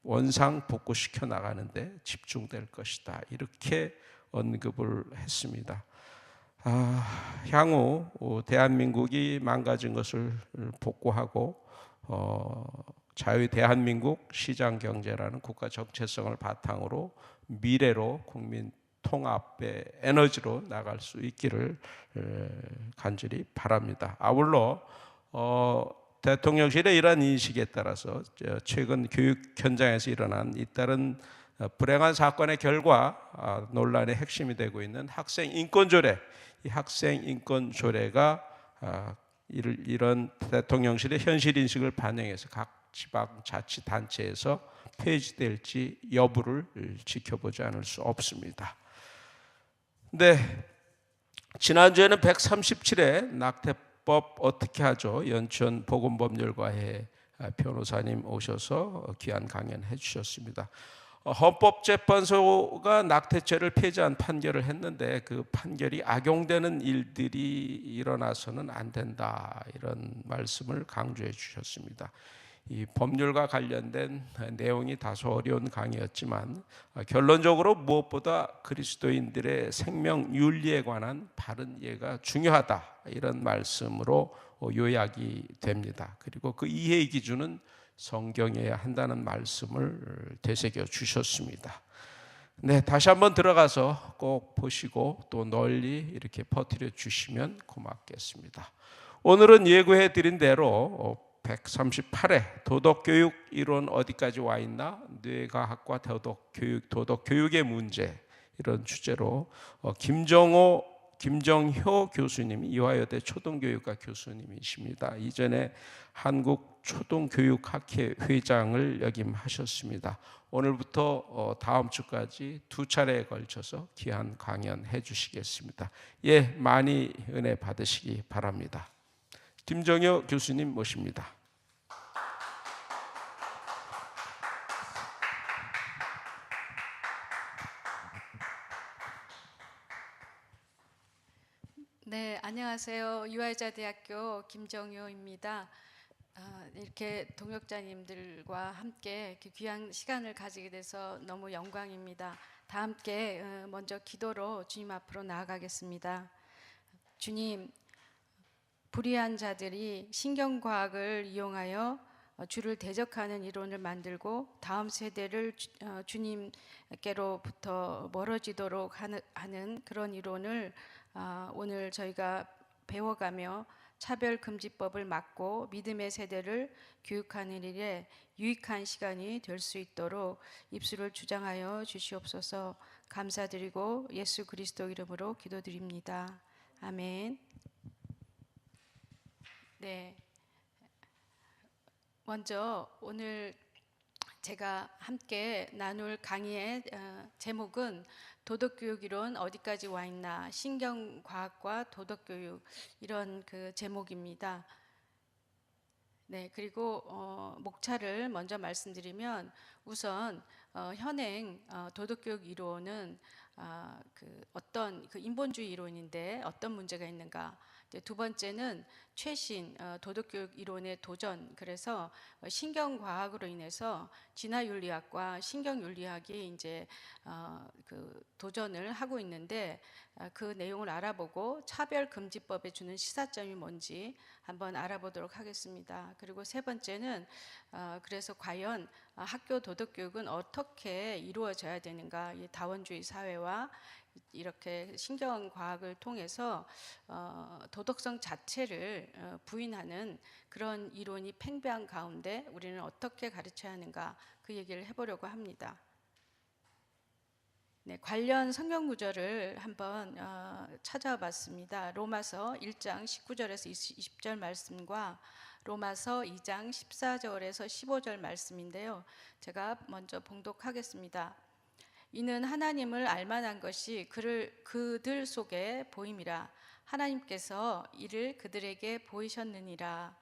원상 복구시켜 나가는데 집중될 것이다. 이렇게 언급을 했습니다. 향후 대한민국이 망가진 것을 복구하고 자유 대한민국 시장 경제라는 국가 정체성을 바탕으로 미래로 국민 통합의 에너지로 나갈 수 있기를 간절히 바랍니다. 아울러 대통령실의 이러한 인식에 따라서 최근 교육 현장에서 일어난 잇따른 불행한 사건의 결과 논란의 핵심이 되고 있는 학생 인권 조례, 이 학생 인권 조례가 이런 대통령실의 현실 인식을 반영해서 각 지방자치단체에서 폐지될지 여부를 지켜보지 않을 수 없습니다. 네, 지난주에는 137회 낙태법 어떻게 하죠? 연천 보건법률과의 변호사님 오셔서 귀한 강연해 주셨습니다. 헌법재판소가 낙태죄를 폐지한 판결을 했는데 그 판결이 악용되는 일들이 일어나서는 안 된다, 이런 말씀을 강조해 주셨습니다. 이 법률과 관련된 내용이 다소 어려운 강의였지만 결론적으로 무엇보다 그리스도인들의 생명 윤리에 관한 바른 이해가 중요하다, 이런 말씀으로 요약이 됩니다. 그리고 그 이해의 기준은 성경이어야 한다는 말씀을 되새겨 주셨습니다. 네, 다시 한번 들어가서 꼭 보시고 또 널리 이렇게 퍼뜨려 주시면 고맙겠습니다. 오늘은 예고해 드린 대로 138회 도덕교육 이론 어디까지 와 있나? 뇌과학과 도덕교육의 문제, 이런 주제로 김정효 교수님, 이화여대 초등교육과 교수님이십니다. 이전에 한국초등교육학회 회장을 역임하셨습니다. 오늘부터 다음 주까지 2차례에 걸쳐서 귀한 강연해 주시겠습니다. 예, 많이 은혜 받으시기 바랍니다. 김정효 교수님 모십니다. 네, 안녕하세요. 유아여자대학교 김정효입니다. 이렇게 동역자님들과 함께 이렇게 귀한 시간을 가지게 돼서 너무 영광입니다. 다 함께 먼저 기도로 주님 앞으로 나아가겠습니다. 주님, 불의한 자들이 신경과학을 이용하여 주를 대적하는 이론을 만들고 다음 세대를 주님께로부터 멀어지도록 하는 그런 이론을 오늘 저희가 배워가며 차별금지법을 막고 믿음의 세대를 교육하는 일에 유익한 시간이 될 수 있도록 입술을 주장하여 주시옵소서. 감사드리고 예수 그리스도 이름으로 기도드립니다. 아멘. 네, 먼저 오늘 제가 함께 나눌 강의의 제목은 도덕교육 이론 어디까지 와 있나, 신경과학과 도덕교육, 이런 그 제목입니다. 네, 그리고 목차를 먼저 말씀드리면 우선 현행 도덕교육 이론은 어떤 인본주의 이론인데 어떤 문제가 있는가. 두 번째는 최신 도덕교육 이론의 도전. 그래서 신경과학으로 인해서 진화윤리학과 신경윤리학이 이제 도전을 하고 있는데 그 내용을 알아보고 차별금지법에 주는 시사점이 뭔지 한번 알아보도록 하겠습니다. 그리고 세 번째는 그래서 과연 학교 도덕교육은 어떻게 이루어져야 되는가. 이 다원주의 사회와 이렇게 신경과학을 통해서 도덕성 자체를 부인하는 그런 이론이 팽배한 가운데 우리는 어떻게 가르쳐야 하는가, 그 얘기를 해보려고 합니다. 네, 관련 성경 구절을 한번 찾아봤습니다. 로마서 1장 19절에서 20절 말씀과 로마서 2장 14절에서 15절 말씀인데요. 제가 먼저 봉독하겠습니다. 이는 하나님을 알만한 것이 그들 속에 보임이라. 하나님께서 이를 그들에게 보이셨느니라.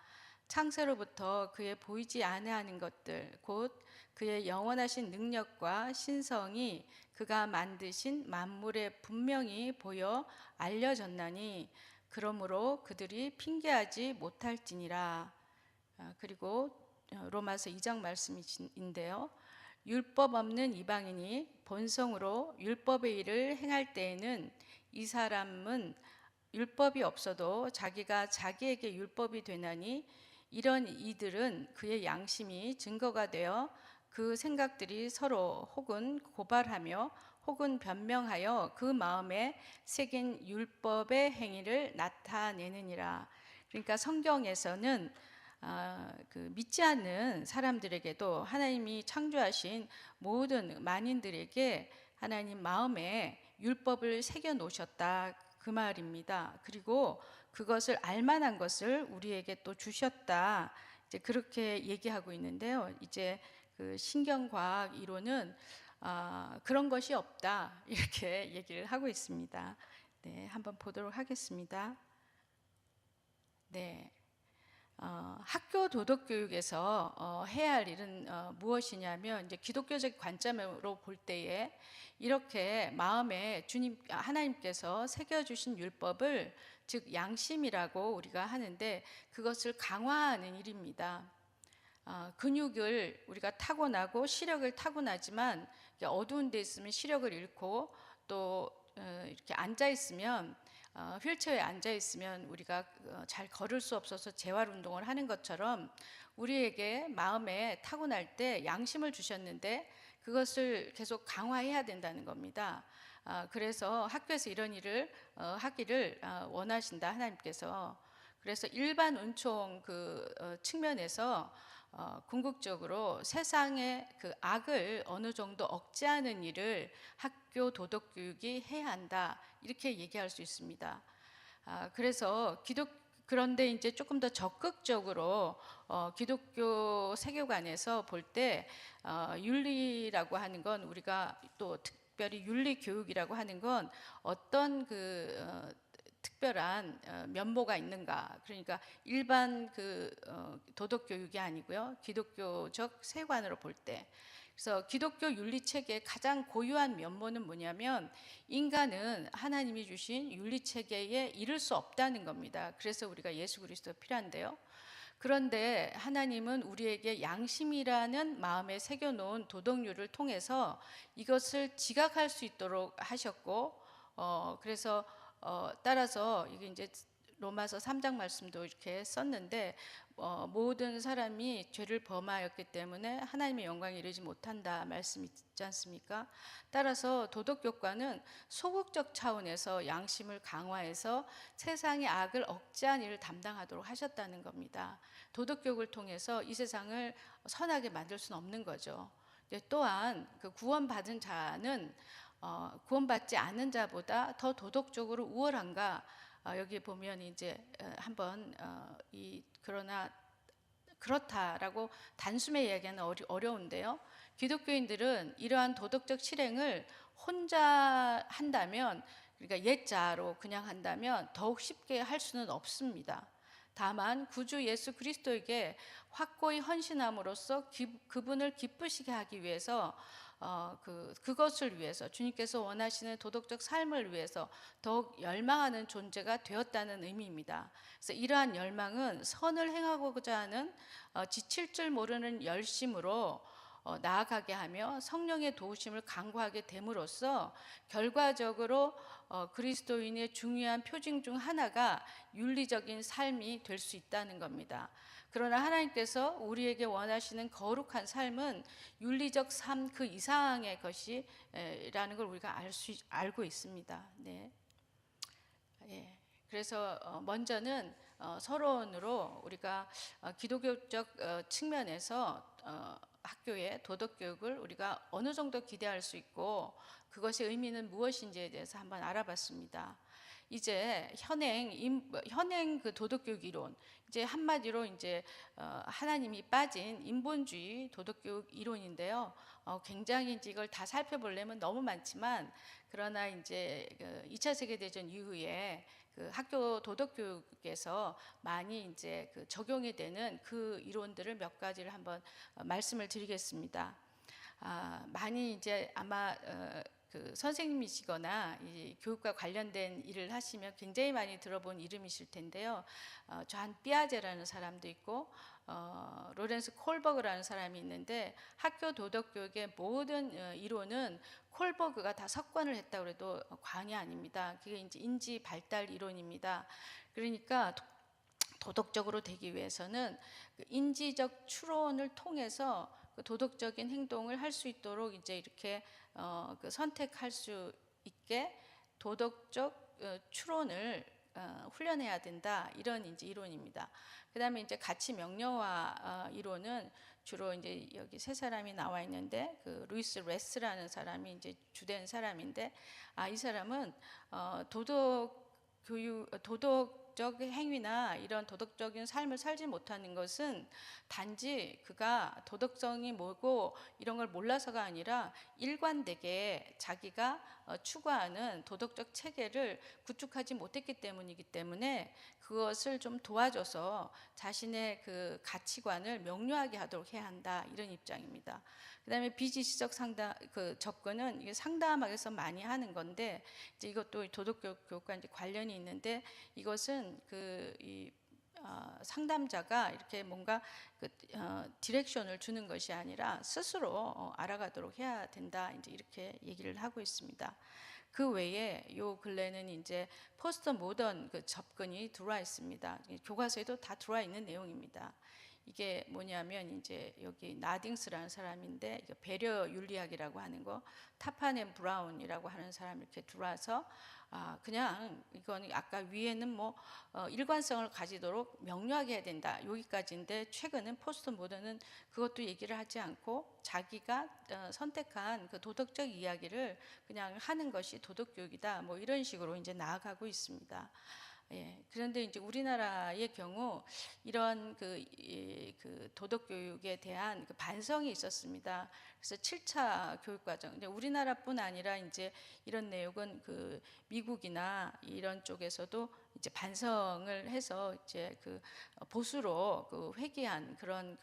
창세로부터 그의 보이지 아니하는 것들 곧 그의 영원하신 능력과 신성이 그가 만드신 만물에 분명히 보여 알려졌나니 그러므로 그들이 핑계하지 못할지니라. 그리고 로마서 2장 말씀인데요. 율법 없는 이방인이 본성으로 율법의 일을 행할 때에는 이 사람은 율법이 없어도 자기가 자기에게 율법이 되나니 이런 이들은 그의 양심이 증거가 되어 그 생각들이 서로 혹은 고발하며 혹은 변명하여 그 마음에 새긴 율법의 행위를 나타내느니라. 그러니까 성경에서는 그 믿지 않는 사람들에게도 하나님이 창조하신 모든 만인들에게 하나님 마음에 율법을 새겨 놓으셨다 그 말입니다. 그리고 그것을 알만한 것을 우리에게 또 주셨다. 이제 그렇게 얘기하고 있는데요. 이제 그 신경과학 이론은 그런 것이 없다 이렇게 얘기를 하고 있습니다. 네, 한번 보도록 하겠습니다. 네. 학교 도덕 교육에서 해야 할 일은 무엇이냐면 이제 기독교적 관점으로 볼 때에 이렇게 마음에 주님 하나님께서 새겨 주신 율법을 즉 양심이라고 우리가 하는데 그것을 강화하는 일입니다. 근육을 우리가 타고나고 시력을 타고나지만 어두운 데 있으면 시력을 잃고 또 이렇게 앉아 있으면 휠체어에 앉아 있으면 우리가 잘 걸을 수 없어서 재활 운동을 하는 것처럼 우리에게 마음에 타고날 때 양심을 주셨는데 그것을 계속 강화해야 된다는 겁니다. 그래서 학교에서 이런 일을 하기를 원하신다 하나님께서. 그래서 일반 은총 그 측면에서 궁극적으로 세상의 그 악을 어느 정도 억제하는 일을 학교 도덕 교육이 해야 한다 이렇게 얘기할 수 있습니다. 그래서 그런데 이제 조금 더 적극적으로 기독교 세계관에서 볼 때 윤리라고 하는 건 우리가 또 특별히 윤리 교육이라고 하는 건 어떤 그 특별한 면모가 있는가? 그러니까 일반 그 도덕 교육이 아니고요. 기독교적 세관으로 볼 때. 그래서 기독교 윤리 체계의 가장 고유한 면모는 뭐냐면 인간은 하나님이 주신 윤리 체계에 이를 수 없다는 겁니다. 그래서 우리가 예수 그리스도가 필요한데요. 그런데 하나님은 우리에게 양심이라는 마음에 새겨놓은 도덕률을 통해서 이것을 지각할 수 있도록 하셨고, 그래서 따라서 이게 이제 로마서 3장 말씀도 이렇게 썼는데 모든 사람이 죄를 범하였기 때문에 하나님의 영광에 이르지 못한다 말씀이 있지 않습니까? 따라서 도덕교과는 소극적 차원에서 양심을 강화해서 세상의 악을 억제한 일을 담당하도록 하셨다는 겁니다. 도덕교육을 통해서 이 세상을 선하게 만들 수는 없는 거죠. 또한 그 구원받은 자는 구원받지 않은 자보다 더 도덕적으로 우월한가? 여기 보면 이제 한번 그러나 그렇다라고 단숨에 이야기하는 어려운데요. 기독교인들은 이러한 도덕적 실행을 혼자 한다면, 그러니까 옛자로 그냥 한다면 더욱 쉽게 할 수는 없습니다. 다만 구주 예수 그리스도에게 확고히 헌신함으로써 그분을 기쁘시게 하기 위해서 그것을 위해서 주님께서 원하시는 도덕적 삶을 위해서 더욱 열망하는 존재가 되었다는 의미입니다. 그래서 이러한 열망은 선을 행하고자 하는 지칠 줄 모르는 열심으로 나아가게 하며 성령의 도우심을 간구하게 됨으로써 결과적으로 그리스도인의 중요한 표징 중 하나가 윤리적인 삶이 될 수 있다는 겁니다. 그러나 하나님께서 우리에게 원하시는 거룩한 삶은 윤리적 삶 그 이상의 것이라는 걸 우리가 알고 있습니다. 네. 예. 그래서 먼저는 서론으로 우리가 기독교적 측면에서 학교의 도덕 교육을 우리가 어느 정도 기대할 수 있고 그것의 의미는 무엇인지에 대해서 한번 알아봤습니다. 이제 현행 그 도덕 교육 이론, 이제 한마디로 이제 하나님이 빠진 인본주의 도덕 교육 이론인데요. 굉장히 이제 이걸 다 살펴보려면 너무 많지만 그러나 이제 2차 세계 대전 이후에 그 학교 도덕 교육에서 많이 이제 그 적용이 되는 그 이론들을 몇 가지를 한번 말씀을 드리겠습니다. 많이 이제 아마 그 선생님이시거나 이 교육과 관련된 일을 하시면 굉장히 많이 들어본 이름이실 텐데요. 존 삐아제라는 사람도 있고 로렌스 콜버그라는 사람이 있는데 학교 도덕 교육의 모든 이론은 콜버그가 다 석권을 했다고 해도 과언이 아닙니다. 그게 이제 인지 발달 이론입니다. 그러니까 도덕적으로 되기 위해서는 그 인지적 추론을 통해서 그 도덕적인 행동을 할 수 있도록 이제 이렇게 그 선택할 수 있게 도덕적 추론을 훈련해야 된다, 이런 이제 이론입니다. 그다음에 이제 가치 명료화 이론은 주로 이제 여기 세 사람이 나와 있는데 그 루이스 레스라는 사람이 이제 주된 사람인데 이 사람은 도덕적 행위나 이런 도덕적인 삶을 살지 못하는 것은 단지 그가 도덕성이 뭐고 이런 걸 몰라서가 아니라 일관되게 자기가 추구하는 도덕적 체계를 구축하지 못했기 때문이기 때문에 그것을 좀 도와줘서 자신의 그 가치관을 명료하게 하도록 해야 한다, 이런 입장입니다. 그다음에 비지시적 상담 그 접근은 이게 상담학에서 많이 하는 건데 이제 이것도 도덕교육과 이제 관련이 있는데 이것은 상담자가 이렇게 뭔가 디렉션을 주는 것이 아니라 스스로 알아가도록 해야 된다, 이제 이렇게 얘기를 하고 있습니다. 그 외에 요 근래는 이제 포스트 모던 그 접근이 들어와 있습니다. 교과서에도 다 들어와 있는 내용입니다. 이게 뭐냐면 이제 여기 나딩스라는 사람인데 배려 윤리학이라고 하는 거, 타판 앤 브라운이라고 하는 사람 이렇게 들어와서 그냥 이건 아까 위에는 뭐 일관성을 가지도록 명료하게 해야 된다, 여기까지인데 최근은 포스트 모던은 그것도 얘기를 하지 않고 자기가 선택한 그 도덕적 이야기를 그냥 하는 것이 도덕 교육이다, 뭐 이런 식으로 이제 나아가고 있습니다. 예, 그런데 이제 우리나라의 경우 이런 그 도덕 교육에 대한 그 반성이 있었습니다. 그래서 7차 교육 과정, 이제 우리나라뿐 아니라 이제 이런 내용은 그 미국이나 이런 쪽에서도 이제 반성을 해서 이제 그 보수로 그 회귀한 그런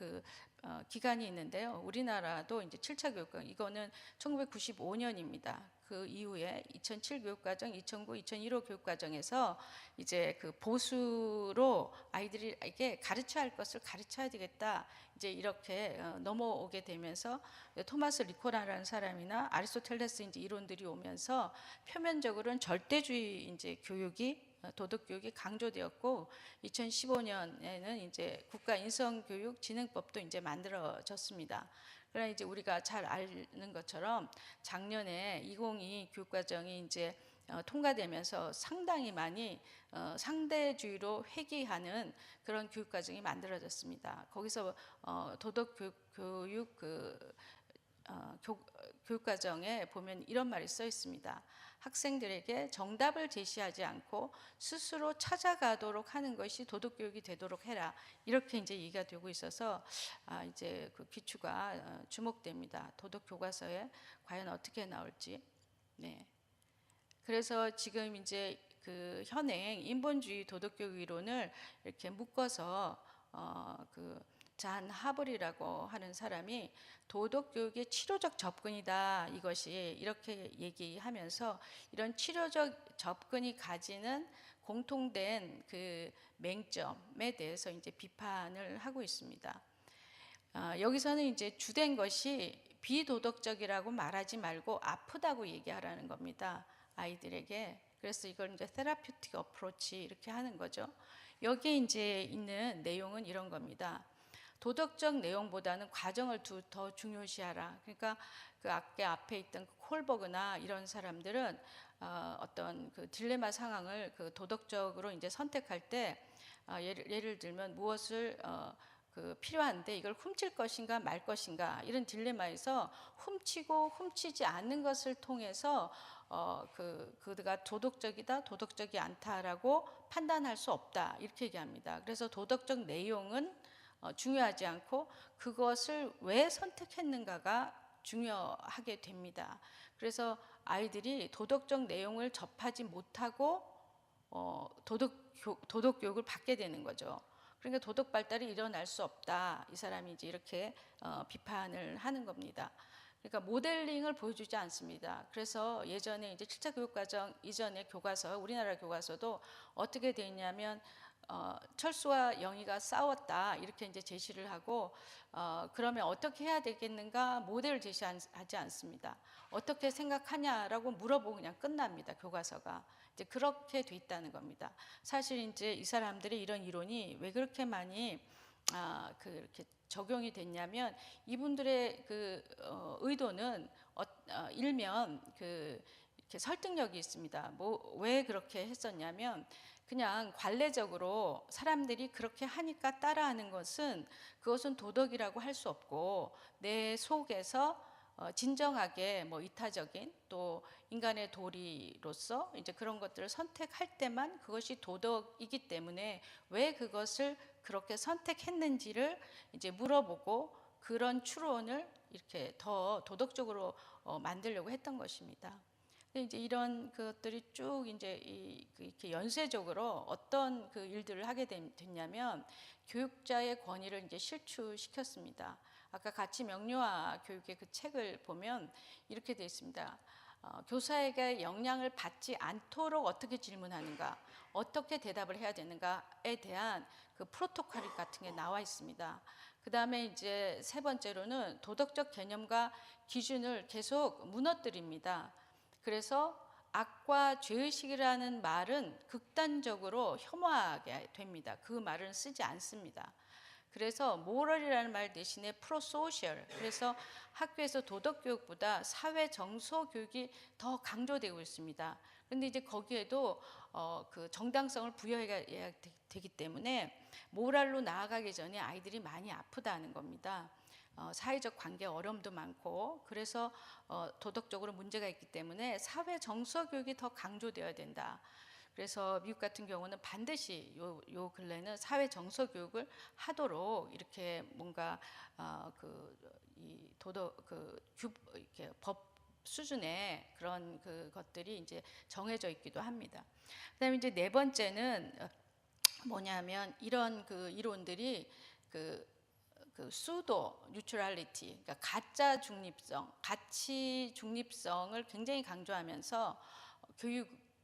기간이 있는데요. 우리나라도 이제 7차 교육과정, 이거는 1995년입니다. 그 이후에 2007 교육과정, 2009, 2015 교육과정에서 이제 그 보수로 아이들에게 가르쳐야 할 것을 가르쳐야 되겠다, 이제 이렇게 넘어오게 되면서 토마스 리코라라는 사람이나 아리스토텔레스 이제 이론들이 오면서 표면적으로는 절대주의 이제 교육이 도덕 교육이 강조되었고 2015년에는 이제 국가 인성교육 진흥법도 이제 만들어졌습니다. 그러나 이제 우리가 잘 아는 것처럼 작년에 2022 교육과정이 이제 통과되면서 상당히 많이 상대주의로 회귀하는 그런 교육과정이 만들어졌습니다. 거기서 도덕 교육 교육과정에 보면 이런 말이 써 있습니다. 학생들에게 정답을 제시하지 않고 스스로 찾아가도록 하는 것이 도덕교육이 되도록 해라, 이렇게 이제 얘기가 되고 있어서 이제 그 기초가 주목됩니다. 도덕교과서에 과연 어떻게 나올지. 네. 그래서 지금 이제 그 현행 인본주의 도덕교육 이론을 이렇게 묶어서 잔 하벌이라고 하는 사람이 도덕교육의 치료적 접근이다, 이것이 이렇게 얘기하면서 이런 치료적 접근이 가지는 공통된 그 맹점에 대해서 이제 비판을 하고 있습니다. 여기서는 이제 주된 것이 비도덕적이라고 말하지 말고 아프다고 얘기하라는 겁니다, 아이들에게. 그래서 이걸 이제 테라퓨틱 어프로치 이렇게 하는 거죠. 여기에 이제 있는 내용은 이런 겁니다. 도덕적 내용보다는 과정을 더 중요시하라. 그러니까 그 앞에 있던 콜버그나 이런 사람들은 어떤 그 딜레마 상황을 그 도덕적으로 이제 선택할 때 예를 들면 무엇을 필요한데 이걸 훔칠 것인가 말 것인가, 이런 딜레마에서 훔치고 훔치지 않는 것을 통해서 그가 도덕적이다, 도덕적이 않다라고 판단할 수 없다, 이렇게 얘기합니다. 그래서 도덕적 내용은 중요하지 않고 그것을 왜 선택했는가가 중요하게 됩니다. 그래서 아이들이 도덕적 내용을 접하지 못하고 도덕 교육을 받게 되는 거죠. 그러니까 도덕 발달이 일어날 수 없다, 이 사람이 이제 이렇게 비판을 하는 겁니다. 그러니까 모델링을 보여주지 않습니다. 그래서 예전에 이제 7차 교육과정 이전의 교과서, 우리나라 교과서도 어떻게 돼 있냐면 철수와 영희가 싸웠다 이렇게 이제 제시를 하고 그러면 어떻게 해야 되겠는가 모델을 제시하지 않습니다. 어떻게 생각하냐라고 물어보고 그냥 끝납니다. 교과서가 이제 그렇게 돼 있다는 겁니다. 사실 이제 이 사람들이 이런 이론이 왜 그렇게 많이 그렇게 적용이 됐냐면 이분들의 그 의도는 일면 이렇게 설득력이 있습니다. 뭐 왜 그렇게 했었냐면 그냥 관례적으로 사람들이 그렇게 하니까 따라하는 것은 그것은 도덕이라고 할 수 없고 내 속에서 진정하게 뭐 이타적인 또 인간의 도리로서 이제 그런 것들을 선택할 때만 그것이 도덕이기 때문에 왜 그것을 그렇게 선택했는지를 이제 물어보고 그런 추론을 이렇게 더 도덕적으로 만들려고 했던 것입니다. 근데 이제 이런 것들이 쭉 이제 이렇게 연쇄적으로 어떤 그 일들을 하게 됐냐면 교육자의 권위를 이제 실추시켰습니다. 아까 가치 명료화 교육의 그 책을 보면 이렇게 되어 있습니다. 교사에게 영향을 받지 않도록 어떻게 질문하는가, 어떻게 대답을 해야 되는가에 대한 그 프로토콜 같은 게 나와 있습니다. 그 다음에 이제 세 번째로는 도덕적 개념과 기준을 계속 무너뜨립니다. 그래서 악과 죄의식이라는 말은 극단적으로 혐오하게 됩니다. 그 말은 쓰지 않습니다. 그래서 모럴이라는 말 대신에 프로소셜, 그래서 학교에서 도덕교육보다 사회 정서 교육이 더 강조되고 있습니다. 그런데 이제 거기에도 그 정당성을 부여해야 되기 때문에 모랄로 나아가기 전에 아이들이 많이 아프다는 겁니다. 사회적 관계 어려움도 많고 그래서 도덕적으로 문제가 있기 때문에 사회 정서 교육이 더 강조되어야 된다. 그래서 미국 같은 경우는 반드시 요 근래는 사회 정서 교육을 하도록 이렇게 뭔가 이 도덕 이렇게 법 수준의 그런 것들이 이제 정해져 있기도 합니다. 그다음에 이제 네 번째는 뭐냐면 이런 이론들이 수도 뉴트럴리티, 그러니까 가짜 중립성, 가치 중립성을 굉장히 강조하면서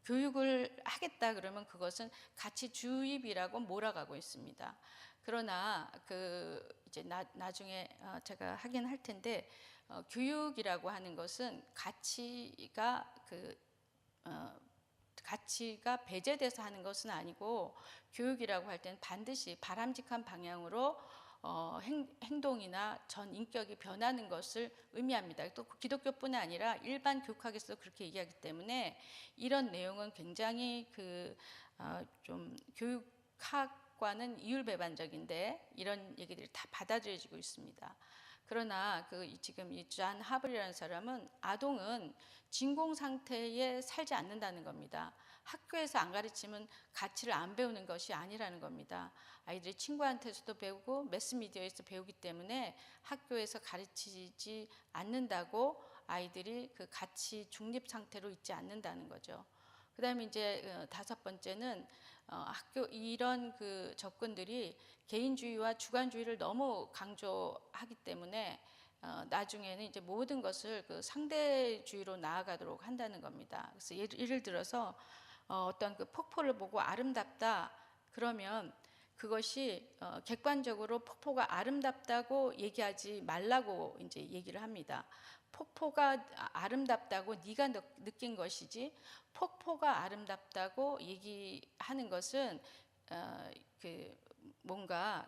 교육을 하겠다 그러면 그것은 가치 주입이라고 몰아가고 있습니다. 그러나 이제 나중에 제가 하긴 할 텐데 교육이라고 하는 것은 가치가 배제돼서 하는 것은 아니고 교육이라고 할 때는 반드시 바람직한 방향으로 행동이나 전 인격이 변하는 것을 의미합니다. 또 기독교뿐 아니라 일반 교육학에서도 그렇게 얘기하기 때문에 이런 내용은 굉장히 좀 교육학과는 이율배반적인데 이런 얘기들이 다 받아들여지고 있습니다. 그러나 지금 이 잔 하블이라는 사람은 아동은 진공 상태에 살지 않는다는 겁니다. 학교에서 안 가르치면 가치를 안 배우는 것이 아니라는 겁니다. 아이들이 친구한테서도 배우고 매스미디어에서 배우기 때문에 학교에서 가르치지 않는다고 아이들이 그 가치 중립 상태로 있지 않는다는 거죠. 그 다음에 이제 다섯 번째는 학교 이런 접근들이 개인주의와 주관주의를 너무 강조하기 때문에 나중에는 이제 모든 것을 상대주의로 나아가도록 한다는 겁니다. 그래서 예를 들어서 어떤 폭포를 보고 아름답다 그러면 그것이 객관적으로 폭포가 아름답다고 얘기하지 말라고 이제 얘기를 합니다. 폭포가 아름답다고 네가 느낀 것이지 폭포가 아름답다고 얘기하는 것은 뭔가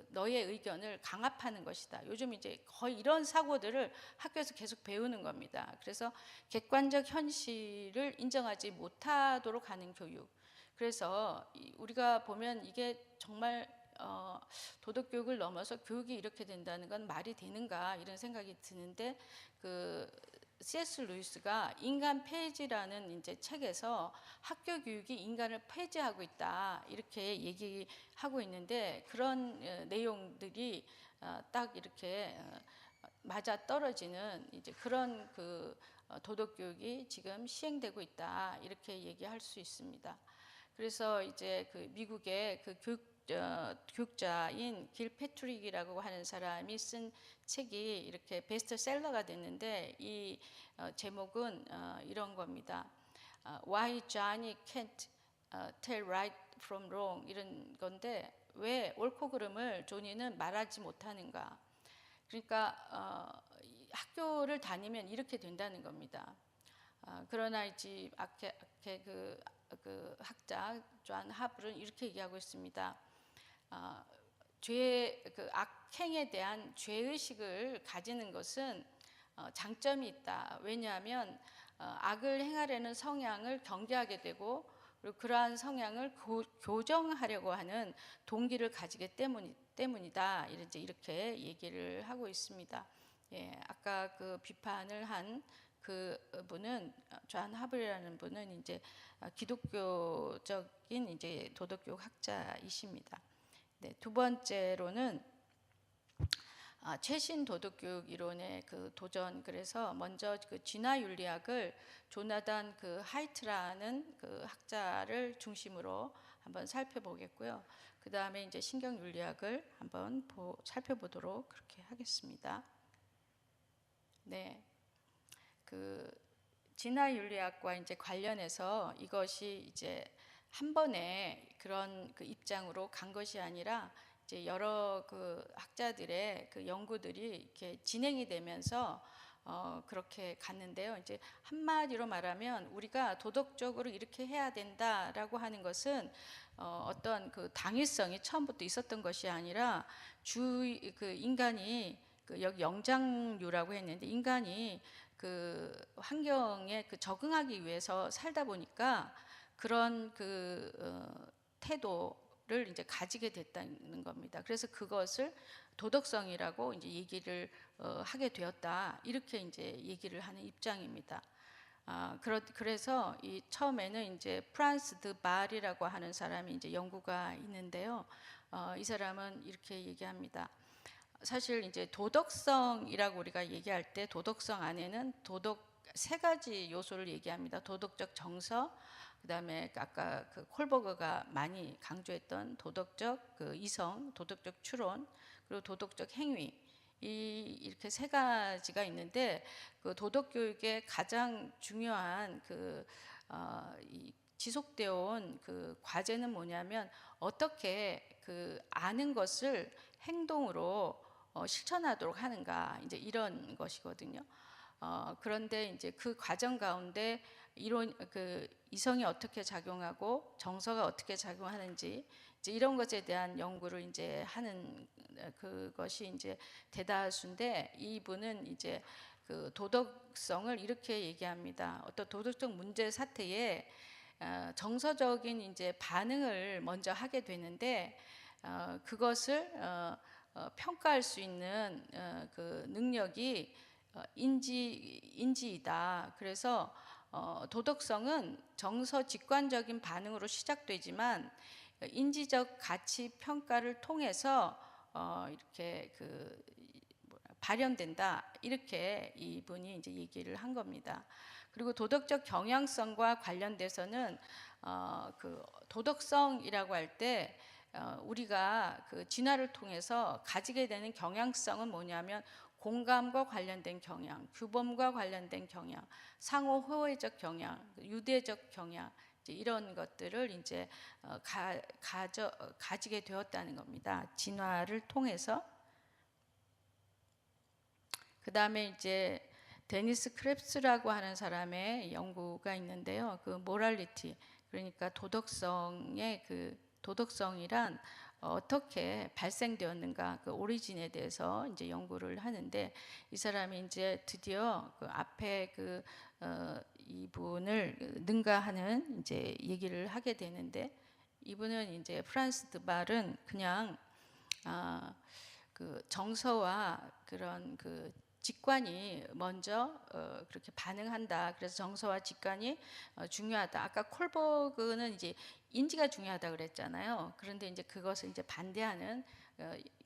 너의 의견을 강압하는 것이다. 요즘 이제 거의 이런 사고들을 학교에서 계속 배우는 겁니다. 그래서 객관적 현실을 인정하지 못하도록 하는 교육. 그래서 우리가 보면 이게 정말 도덕교육을 넘어서 교육이 이렇게 된다는 건 말이 되는가 이런 생각이 드는데 C.S. 루이스가 인간 폐지라는 이제 책에서 학교 교육이 인간을 폐지하고 있다 이렇게 얘기하고 있는데 그런 내용들이 딱 이렇게 맞아 떨어지는 이제 그런 도덕 교육이 지금 시행되고 있다 이렇게 얘기할 수 있습니다. 그래서 이제 미국의 교육 교육자인 길 패트릭이라고 하는 사람이 쓴 책이 이렇게 베스트셀러가 됐는데 이 제목은 이런 겁니다. Why Johnny Can't Tell Right from Wrong 이런 건데 왜 옳고 그름을 조니는 말하지 못하는가. 그러니까 학교를 다니면 이렇게 된다는 겁니다. 그러나 이제 그 학자 존 하블은 이렇게 얘기하고 있습니다. 그 악행에 대한 죄의식을 가지는 것은 장점이 있다. 왜냐하면 악을 행하려는 성향을 경계하게 되고 그리고 그러한 성향을 교정하려고 하는 동기를 가지기 때문이다. 이렇게 얘기를 하고 있습니다. 예, 아까 그 비판을 한 그 분은 존 하블이라는 분은 이제 기독교적인 이제 도덕교육 학자이십니다. 네, 두 번째로는 최신 도덕교육 이론의 그 도전. 그래서 먼저 그 진화 윤리학을 조나단 그 하이트라는 그 학자를 중심으로 한번 살펴보겠고요. 그 다음에 이제 신경 윤리학을 한번 살펴보도록 그렇게 하겠습니다. 네, 그 진화 윤리학과 이제 관련해서 이것이 이제 한 번에 그런 그 입장으로 간 것이 아니라 이제 여러 그 학자들의 그 연구들이 이렇게 진행이 되면서 그렇게 갔는데요. 이제 한마디로 말하면 우리가 도덕적으로 이렇게 해야 된다라고 하는 것은 어떤 그 당위성이 처음부터 있었던 것이 아니라 그 인간이 그 여기 영장류라고 했는데 인간이 그 환경에 그 적응하기 위해서 살다 보니까 그런 그 태도를 이제 가지게 됐다는 겁니다. 그래서 그것을 도덕성이라고 이제 얘기를 하게 되었다. 이렇게 이제 얘기를 하는 입장입니다. 그래서 이 처음에는 이제 프란스 드 발이라고 하는 사람이 이제 연구가 있는데요. 이 사람은 이렇게 얘기합니다. 사실 이제 도덕성이라고 우리가 얘기할 때 도덕성 안에는 세 가지 요소를 얘기합니다. 도덕적 정서, 그다음에 아까 그 콜버그가 많이 강조했던 도덕적 그 이성, 도덕적 추론, 그리고 도덕적 행위. 이렇게 세 가지가 있는데 그 도덕 교육의 가장 중요한 이 지속되어 온 그 과제는 뭐냐면 어떻게 그 아는 것을 행동으로 실천하도록 하는가, 이제 이런 것이거든요. 그런데 이제 그 과정 가운데 그 이성이 어떻게 작용하고 정서가 어떻게 작용하는지 이제 이런 것에 대한 연구를 이제 하는 그것이 이제 대다수인데 이분은 이제 그 도덕성을 이렇게 얘기합니다. 어떤 도덕적 문제 사태에 정서적인 이제 반응을 먼저 하게 되는데 그것을 평가할 수 있는 그 능력이 인지이다. 그래서 도덕성은 정서 직관적인 반응으로 시작되지만 인지적 가치 평가를 통해서 이렇게 발현된다. 이렇게 이분이 이제 얘기를 한 겁니다. 그리고 도덕적 경향성과 관련돼서는 그 도덕성이라고 할 때 우리가 그 진화를 통해서 가지게 되는 경향성은 뭐냐면 공감과 관련된 경향, 규범과 관련된 경향, 상호 호혜적 경향, 유대적 경향, 이제 이런 것들을 이제 가지게 되었다는 겁니다. 진화를 통해서. 그 다음에 이제 데니스 크랩스라고 하는 사람의 연구가 있는데요. 그 모랄리티, 그러니까 도덕성의 그 도덕성이란 어떻게 발생되었는가, 그 오리진에 대해서 이제 연구를 하는데 이 사람이 이제 드디어 그 앞에 이분을 능가하는 이제 얘기를 하게 되는데 이분은 이제 프란스 드발은 그냥 그 정서와 그런 그 직관이 먼저 그렇게 반응한다. 그래서 정서와 직관이 중요하다. 아까 콜버그는 이제 인지가 중요하다 그랬잖아요. 그런데 이제 그것을 이제 반대하는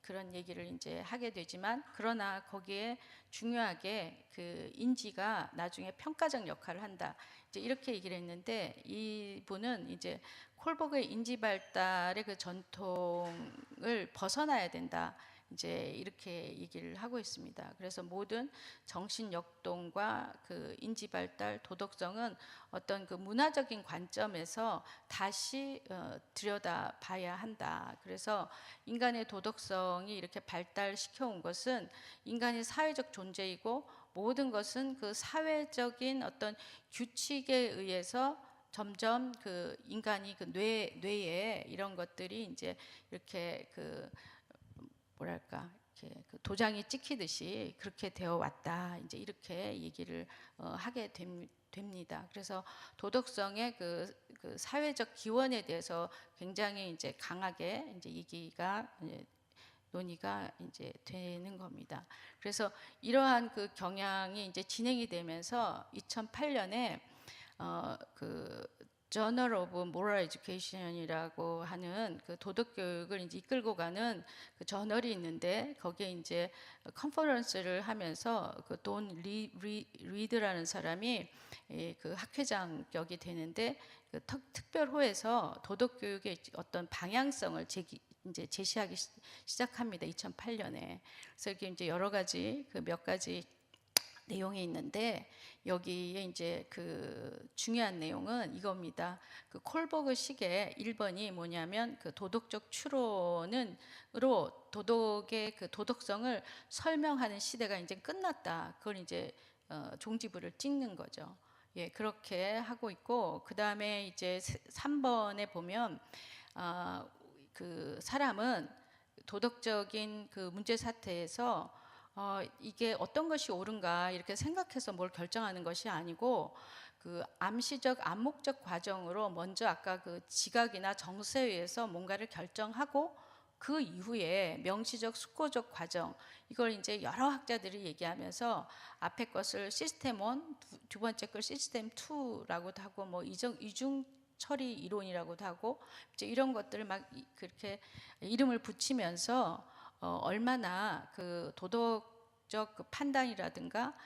그런 얘기를 이제 하게 되지만, 그러나 거기에 중요하게 그 인지가 나중에 평가적 역할을 한다. 이제 이렇게 얘기를 했는데, 이분은 이제 콜버그의 인지 발달의 그 전통을 벗어나야 된다. 이제 이렇게 얘기를 하고 있습니다. 그래서 모든 정신 역동과 그 인지 발달, 도덕성은 어떤 그 문화적인 관점에서 다시 들여다 봐야 한다. 그래서 인간의 도덕성이 이렇게 발달시켜 온 것은 인간이 사회적 존재이고, 모든 것은 그 사회적인 어떤 규칙에 의해서 점점 그 인간이 그 뇌에 이런 것들이 이제 이렇게 그 뭐랄까 이렇게 그 도장이 찍히듯이 그렇게 되어 왔다. 이제 이렇게 얘기를 하게 됩니다. 그래서 도덕성의 그 사회적 기원에 대해서 굉장히 이제 강하게 이제 얘기가 논의가 이제 되는 겁니다. 그래서 이러한 그 경향이 이제 진행이 되면서 2008년에 그 Journal of Moral Education이라고 하는 그 도덕 교육을 이제 이끌고 가는 그 저널이 있는데, 거기에 이제 컨퍼런스를 하면서 그 돈 리드라는 사람이 그 학회장격이 되는데, 그 특별호에서 도덕 교육의 어떤 방향성을 이제 제시하기 시작합니다. 2008년에. 그래서 이게 이제 여러 가지 그 몇 가지 내용이 있는데, 여기에 이제 그 중요한 내용은 이겁니다. 그 콜버그 식의 1번이 뭐냐면, 그 도덕적 추론으로 도덕의 그 도덕성을 설명하는 시대가 이제 끝났다. 그걸 이제 종지부를 찍는 거죠. 예, 그렇게 하고 있고, 그 다음에 이제 3번에 보면 그 사람은 도덕적인 그 문제 사태에서 이게 어떤 것이 옳은가 이렇게 생각해서 뭘 결정하는 것이 아니고, 그 암시적 암묵적 과정으로 먼저 아까 그 지각이나 정서에 의해서 뭔가를 결정하고, 그 이후에 명시적 숙고적 과정, 이걸 이제 여러 학자들이 얘기하면서 앞에 것을 시스템 1, 두 번째 걸 시스템 2라고도 하고, 뭐 이중 처리 이론이라고도 하고, 이제 이런 것들을 막 그렇게 이름을 붙이면서 얼마나 그 도덕적 그 판단이라든가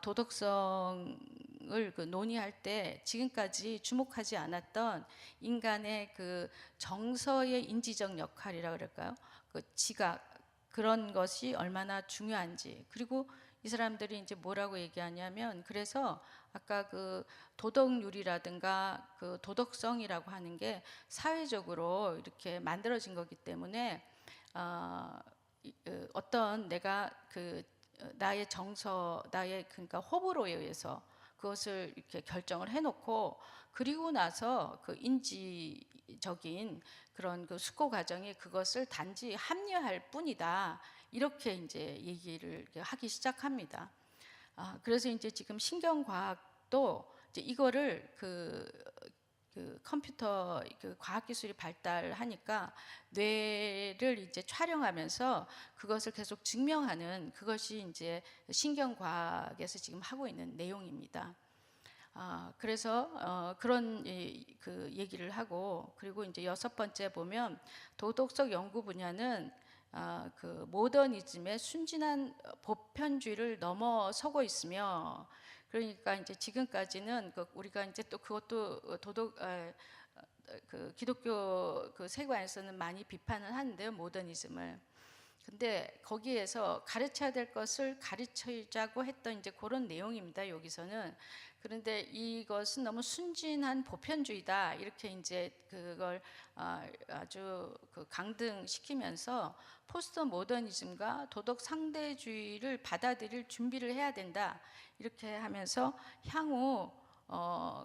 도덕성을 그 논의할 때 지금까지 주목하지 않았던 인간의 그 정서의 인지적 역할이라 그럴까요? 그 지각, 그런 것이 얼마나 중요한지. 그리고 이 사람들이 이제 뭐라고 얘기하냐면, 그래서 아까 그 도덕률이라든가 그 도덕성이라고 하는 게 사회적으로 이렇게 만들어진 거기 때문에 어떤 내가 그 나의 정서, 나의 그러니까 호불호에 의해서 그것을 이렇게 결정을 해놓고, 그리고 나서 그 인지적인 그런 그 숙고 과정에 그것을 단지 합리화할 뿐이다. 이렇게 이제 얘기를 하기 시작합니다. 그래서 이제 지금 신경과학도 이제 이거를 그 컴퓨터 그 과학기술이 발달하니까 뇌를 이제 촬영하면서 그것을 계속 증명하는, 그것이 이제 신경과학에서 지금 하고 있는 내용입니다. 그래서 그런 그 얘기를 하고, 그리고 이제 6번째 보면 도덕적 연구 분야는 그 모더니즘의 순진한 보편주의를 넘어서고 있으며, 그러니까 이제 지금까지는 우리가 이제 또 그것도 그 기독교 그 세계관에서는 많이 비판을 하는데요, 모더니즘을. 근데 거기에서 가르쳐야 될 것을 가르치자고 했던 이제 그런 내용입니다, 여기서는. 그런데 이것은 너무 순진한 보편주의다, 이렇게 이제 그걸 아주 그 강등시키면서 포스트 모더니즘과 도덕 상대주의를 받아들일 준비를 해야 된다, 이렇게 하면서 향후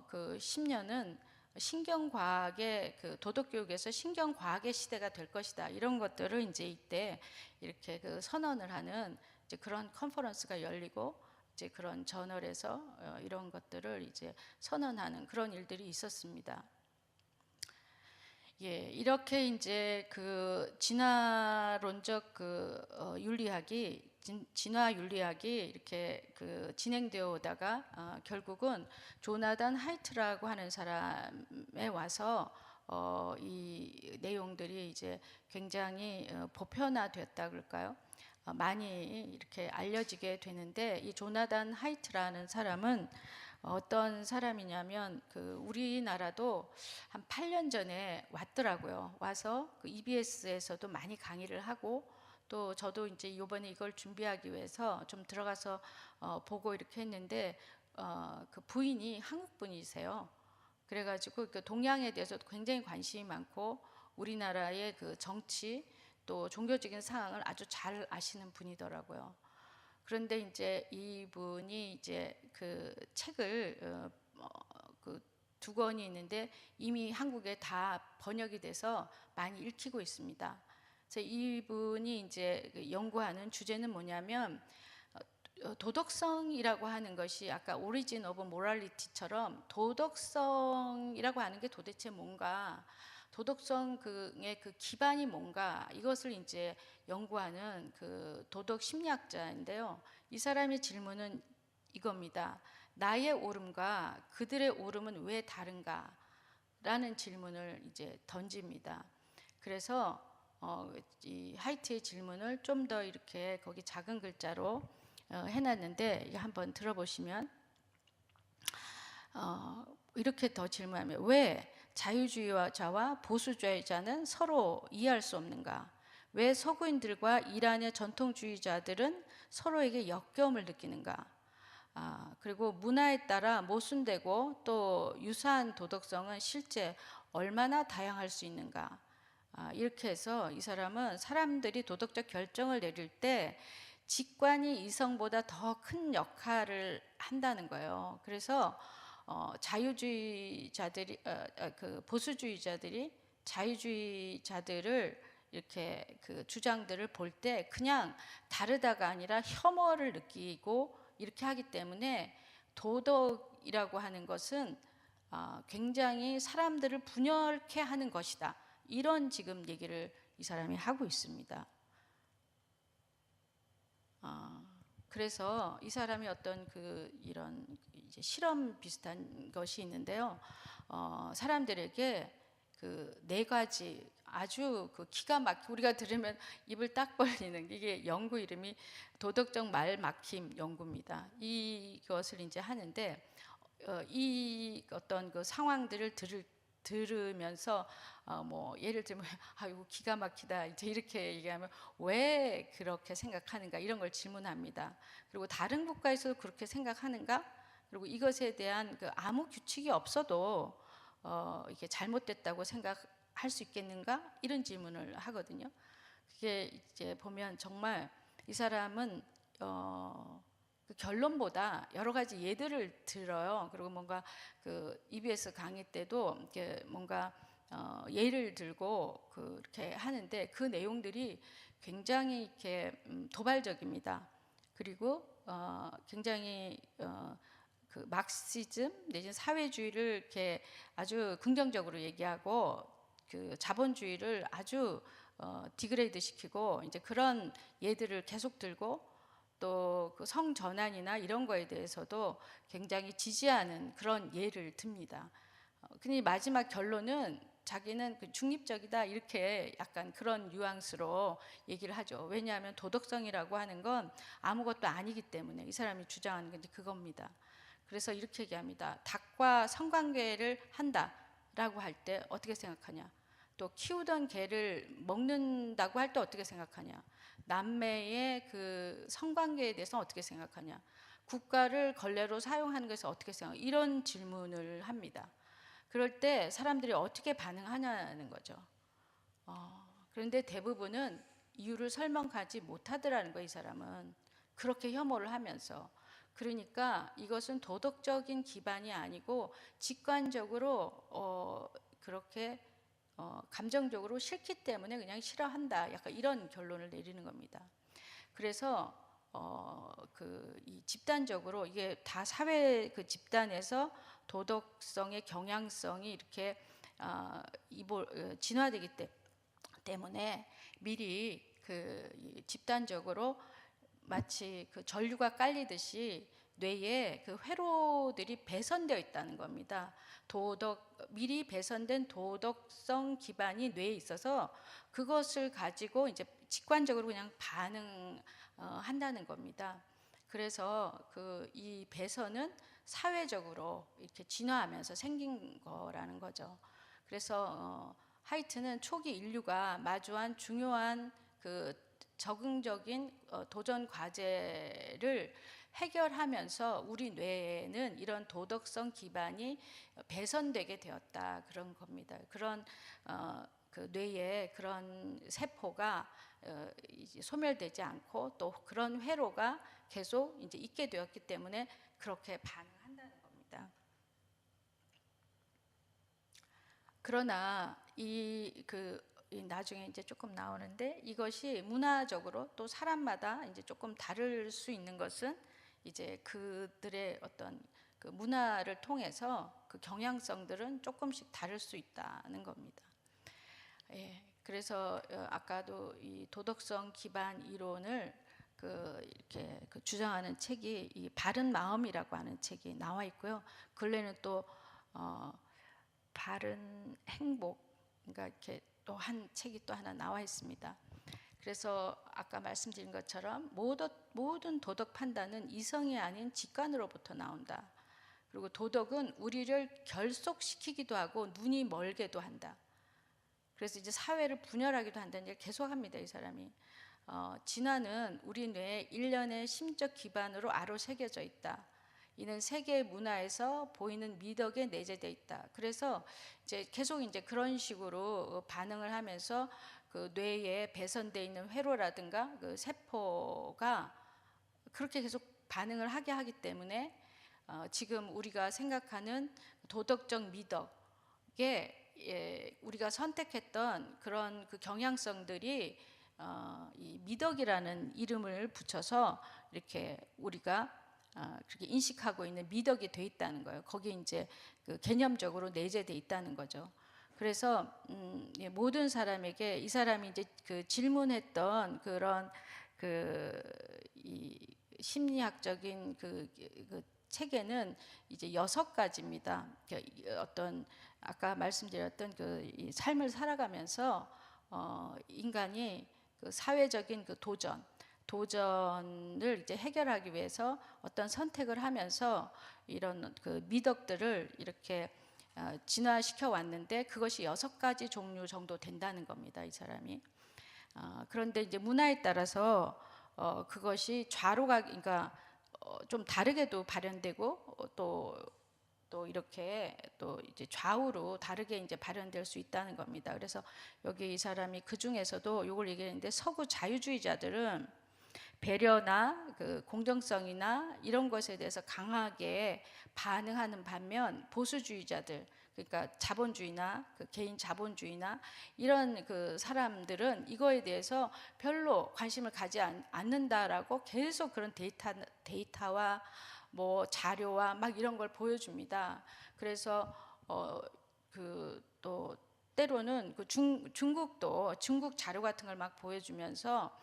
그 10년은 신경과학의 그 도덕교육에서 신경과학의 시대가 될 것이다, 이런 것들을 이제 이때 이렇게 그 선언을 하는 이제 그런 컨퍼런스가 열리고, 이제 그런 저널에서 이런 것들을 이제 선언하는 그런 일들이 있었습니다. 예, 이렇게 이제 그 진화론적 그 윤리학이 진화 윤리학이 이렇게 그 진행되어 오다가 결국은 조나단 하이트라고 하는 사람에 와서 이 내용들이 이제 굉장히 보편화됐다 그럴까요? 많이 이렇게 알려지게 되는데, 이 조나단 하이트라는 사람은 어떤 사람이냐면 그 우리나라도 한 8년 전에 왔더라고요. 와서 그 EBS에서도 많이 강의를 하고, 또 저도 이제 이번에 이걸 준비하기 위해서 좀 들어가서 보고 이렇게 했는데, 그 부인이 한국 분이세요. 그래가지고 그 동양에 대해서 굉장히 관심이 많고, 우리나라의 그 정치 또 종교적인 상황을 아주 잘 아시는 분이더라고요. 그런데 이제 이분이 이제 그 책을 그 두 권이 있는데 이미 한국에 다 번역이 돼서 많이 읽히고 있습니다. 그래서 이분이 이제 연구하는 주제는 뭐냐면, 도덕성이라고 하는 것이 아까 오리진 오브 모랄리티처럼 도덕성이라고 하는 게 도대체 뭔가, 도덕성의 그 기반이 뭔가, 이것을 이제 연구하는 그 도덕 심리학자인데요. 이 사람의 질문은 이겁니다. 나의 옳음과 그들의 옳음은 왜 다른가? 라는 질문을 이제 던집니다. 그래서 이 하이트의 질문을 좀 더 이렇게 거기 작은 글자로 해놨는데, 한번 들어보시면 이렇게 더 질문하면, 왜 자유주의자와 보수주의자는 서로 이해할 수 없는가? 왜 서구인들과 이란의 전통주의자들은 서로에게 역겨움을 느끼는가? 그리고 문화에 따라 모순되고 또 유사한 도덕성은 실제 얼마나 다양할 수 있는가? 이렇게 해서 이 사람은 사람들이 도덕적 결정을 내릴 때 직관이 이성보다 더 큰 역할을 한다는 거예요. 그래서 자유주의자들이 그 보수주의자들이 자유주의자들을 이렇게 그 주장들을 볼 때 그냥 다르다가 아니라 혐오를 느끼고 이렇게 하기 때문에, 도덕이라고 하는 것은 굉장히 사람들을 분열케 하는 것이다. 이런 지금 얘기를 이 사람이 하고 있습니다. 그래서 이 사람이 어떤 그 이런 이제 실험 비슷한 것이 있는데요. 사람들에게 그 네 가지 아주 그 기가 막히게, 우리가 들으면 입을 딱 벌리는, 이게 연구 이름이 도덕적 말 막힘 연구입니다. 이것을 이제 하는데, 이 어떤 그 상황들을 들으면서 뭐 예를 들면 아이고 기가 막히다 이제 이렇게 얘기하면 왜 그렇게 생각하는가, 이런 걸 질문합니다. 그리고 다른 국가에서도 그렇게 생각하는가, 그리고 이것에 대한 그 아무 규칙이 없어도 이게 잘못됐다고 생각할 수 있겠는가, 이런 질문을 하거든요. 그게 이제 보면 정말 이 사람은 그 결론보다 여러 가지 예들을 들어요. 그리고 뭔가 그 EBS 강의 때도 이렇게 뭔가 예를 들고 그렇게 하는데, 그 내용들이 굉장히 이렇게 도발적입니다. 그리고 굉장히 그 막시즘 내지는 사회주의를 이렇게 아주 긍정적으로 얘기하고, 그 자본주의를 아주 디그레이드 시키고, 이제 그런 예들을 계속 들고, 또 그 성전환이나 이런 거에 대해서도 굉장히 지지하는 그런 예를 듭니다. 근데 마지막 결론은 자기는 그 중립적이다, 이렇게 약간 그런 뉘앙스로 얘기를 하죠. 왜냐하면 도덕성이라고 하는 건 아무것도 아니기 때문에, 이 사람이 주장하는 건 이제 그겁니다. 그래서 이렇게 얘기합니다. 닭과 성관계를 한다라고 할 때 어떻게 생각하냐? 또 키우던 개를 먹는다고 할 때 어떻게 생각하냐? 남매의 그 성관계에 대해서 어떻게 생각하냐? 국가를 걸레로 사용하는 것에 어떻게 생각하냐? 이런 질문을 합니다. 그럴 때 사람들이 어떻게 반응하냐는 거죠. 그런데 대부분은 이유를 설명하지 못하더라는 거예요. 이 사람은 그렇게 혐오를 하면서. 그러니까 이것은 도덕적인 기반이 아니고 직관적으로 그렇게 감정적으로 싫기 때문에 그냥 싫어한다, 약간 이런 결론을 내리는 겁니다. 그래서 이 집단적으로 이게 다 사회 그 집단에서 도덕성의 경향성이 이렇게 진화되기 때문에 미리 그 집단적으로 마치 그 전류가 깔리듯이 뇌에 그 회로들이 배선되어 있다는 겁니다. 미리 배선된 도덕성 기반이 뇌에 있어서 그것을 가지고 이제 직관적으로 그냥 반응한다는 겁니다. 그래서 이 배선은 사회적으로 이렇게 진화하면서 생긴 거라는 거죠. 그래서 하이트는 초기 인류가 마주한 중요한 그 적응적인 도전 과제를 해결하면서 우리 뇌에는 이런 도덕성 기반이 배선되게 되었다, 그런 겁니다. 그런 그 뇌에 그런 세포가 이제 소멸되지 않고 또 그런 회로가 계속 이제 있게 되었기 때문에 그렇게 반응한다는 겁니다. 그러나 이 나중에 이제 조금 나오는데, 이것이 문화적으로 또 사람마다 이제 조금 다를 수 있는 것은 이제 그들의 어떤 그 문화를 통해서 그 경향성들은 조금씩 다를 수 있다는 겁니다. 예, 그래서 아까도 이 도덕성 기반 이론을 이렇게 주장하는 책이 이 바른 마음이라고 하는 책이 나와 있고요. 근래는 또 바른 행복, 그러니까 이렇게 또 한 책이 또 하나 나와 있습니다. 그래서 아까 말씀드린 것처럼 모든 도덕 판단은 이성이 아닌 직관으로부터 나온다. 그리고 도덕은 우리를 결속시키기도 하고 눈이 멀게도 한다. 그래서 이제 사회를 분열하기도 한다는 얘기를 계속합니다, 이 사람이. 진화는 우리 뇌의 일련의 심적 기반으로 아로 새겨져 있다. 이는 세계 문화에서 보이는 미덕에 내재되어 있다. 그래서 이제 계속 이제 그런 식으로 반응을 하면서 그 뇌에 배선되어 있는 회로라든가 그 세포가 그렇게 계속 반응을 하게 하기 때문에 지금 우리가 생각하는 도덕적 미덕에 우리가 선택했던 그런 그 경향성들이 이 미덕이라는 이름을 붙여서 이렇게 우리가 그렇게 인식하고 있는 미덕이 돼 있다는 거예요. 거기에 이제 그 개념적으로 내재돼 있다는 거죠. 그래서 모든 사람에게 이 사람이 이제 그 질문했던 그런 이 심리학적인 그 책에는 이제 6가지입니다. 어떤 아까 말씀드렸던 이 삶을 살아가면서 인간이 그 사회적인 그 도전을 이제 해결하기 위해서 어떤 선택을 하면서 이런 그 미덕들을 이렇게 진화시켜 왔는데, 그것이 6가지 종류 정도 된다는 겁니다, 이 사람이. 그런데 이제 문화에 따라서 그것이 그러니까 좀 다르게도 발현되고 또 이렇게 또 이제 좌우로 다르게 이제 발현될 수 있다는 겁니다. 그래서 여기 이 사람이 그 중에서도 이걸 얘기했는데, 서구 자유주의자들은 배려나 그 공정성이나 이런 것에 대해서 강하게 반응하는 반면, 보수주의자들, 그러니까 자본주의나 그 개인 자본주의나 이런 그 사람들은 이거에 대해서 별로 관심을 가지 않는다라고 계속 그런 데이터와 뭐 자료와 막 이런 걸 보여줍니다. 그래서 또 때로는 중국도 중국 자료 같은 걸 막 보여주면서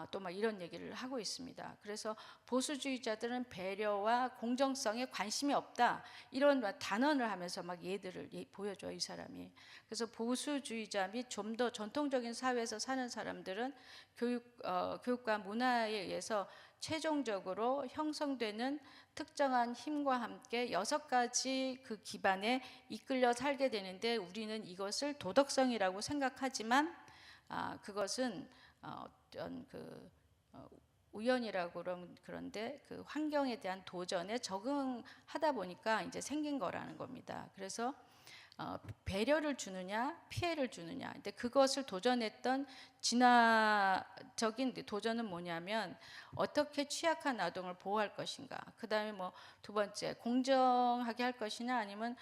또 막 이런 얘기를 하고 있습니다. 그래서 보수주의자들은 배려와 공정성에 관심이 없다, 이런 단언을 하면서 막 예들을 보여줘요, 이 사람이. 그래서 보수주의자 및 좀 더 전통적인 사회에서 사는 사람들은 교육과 문화에 의해서 최종적으로 형성되는 특정한 힘과 함께 6가지 그 기반에 이끌려 살게 되는데, 우리는 이것을 도덕성이라고 생각하지만 그것은 어떤 우연이라고 그런데 그 환경에 대한 도전에 적응하다 보니까 이제 생긴 거라는 겁니다. 그래서 배려를 주느냐 피해를 주느냐, 근데 그것을 도전했던 진화적인 도전은 뭐냐면, 어떻게 취약한 아동을 보호할 것인가, 그 다음에 뭐 2번째 공정하게 할 것이냐 아니면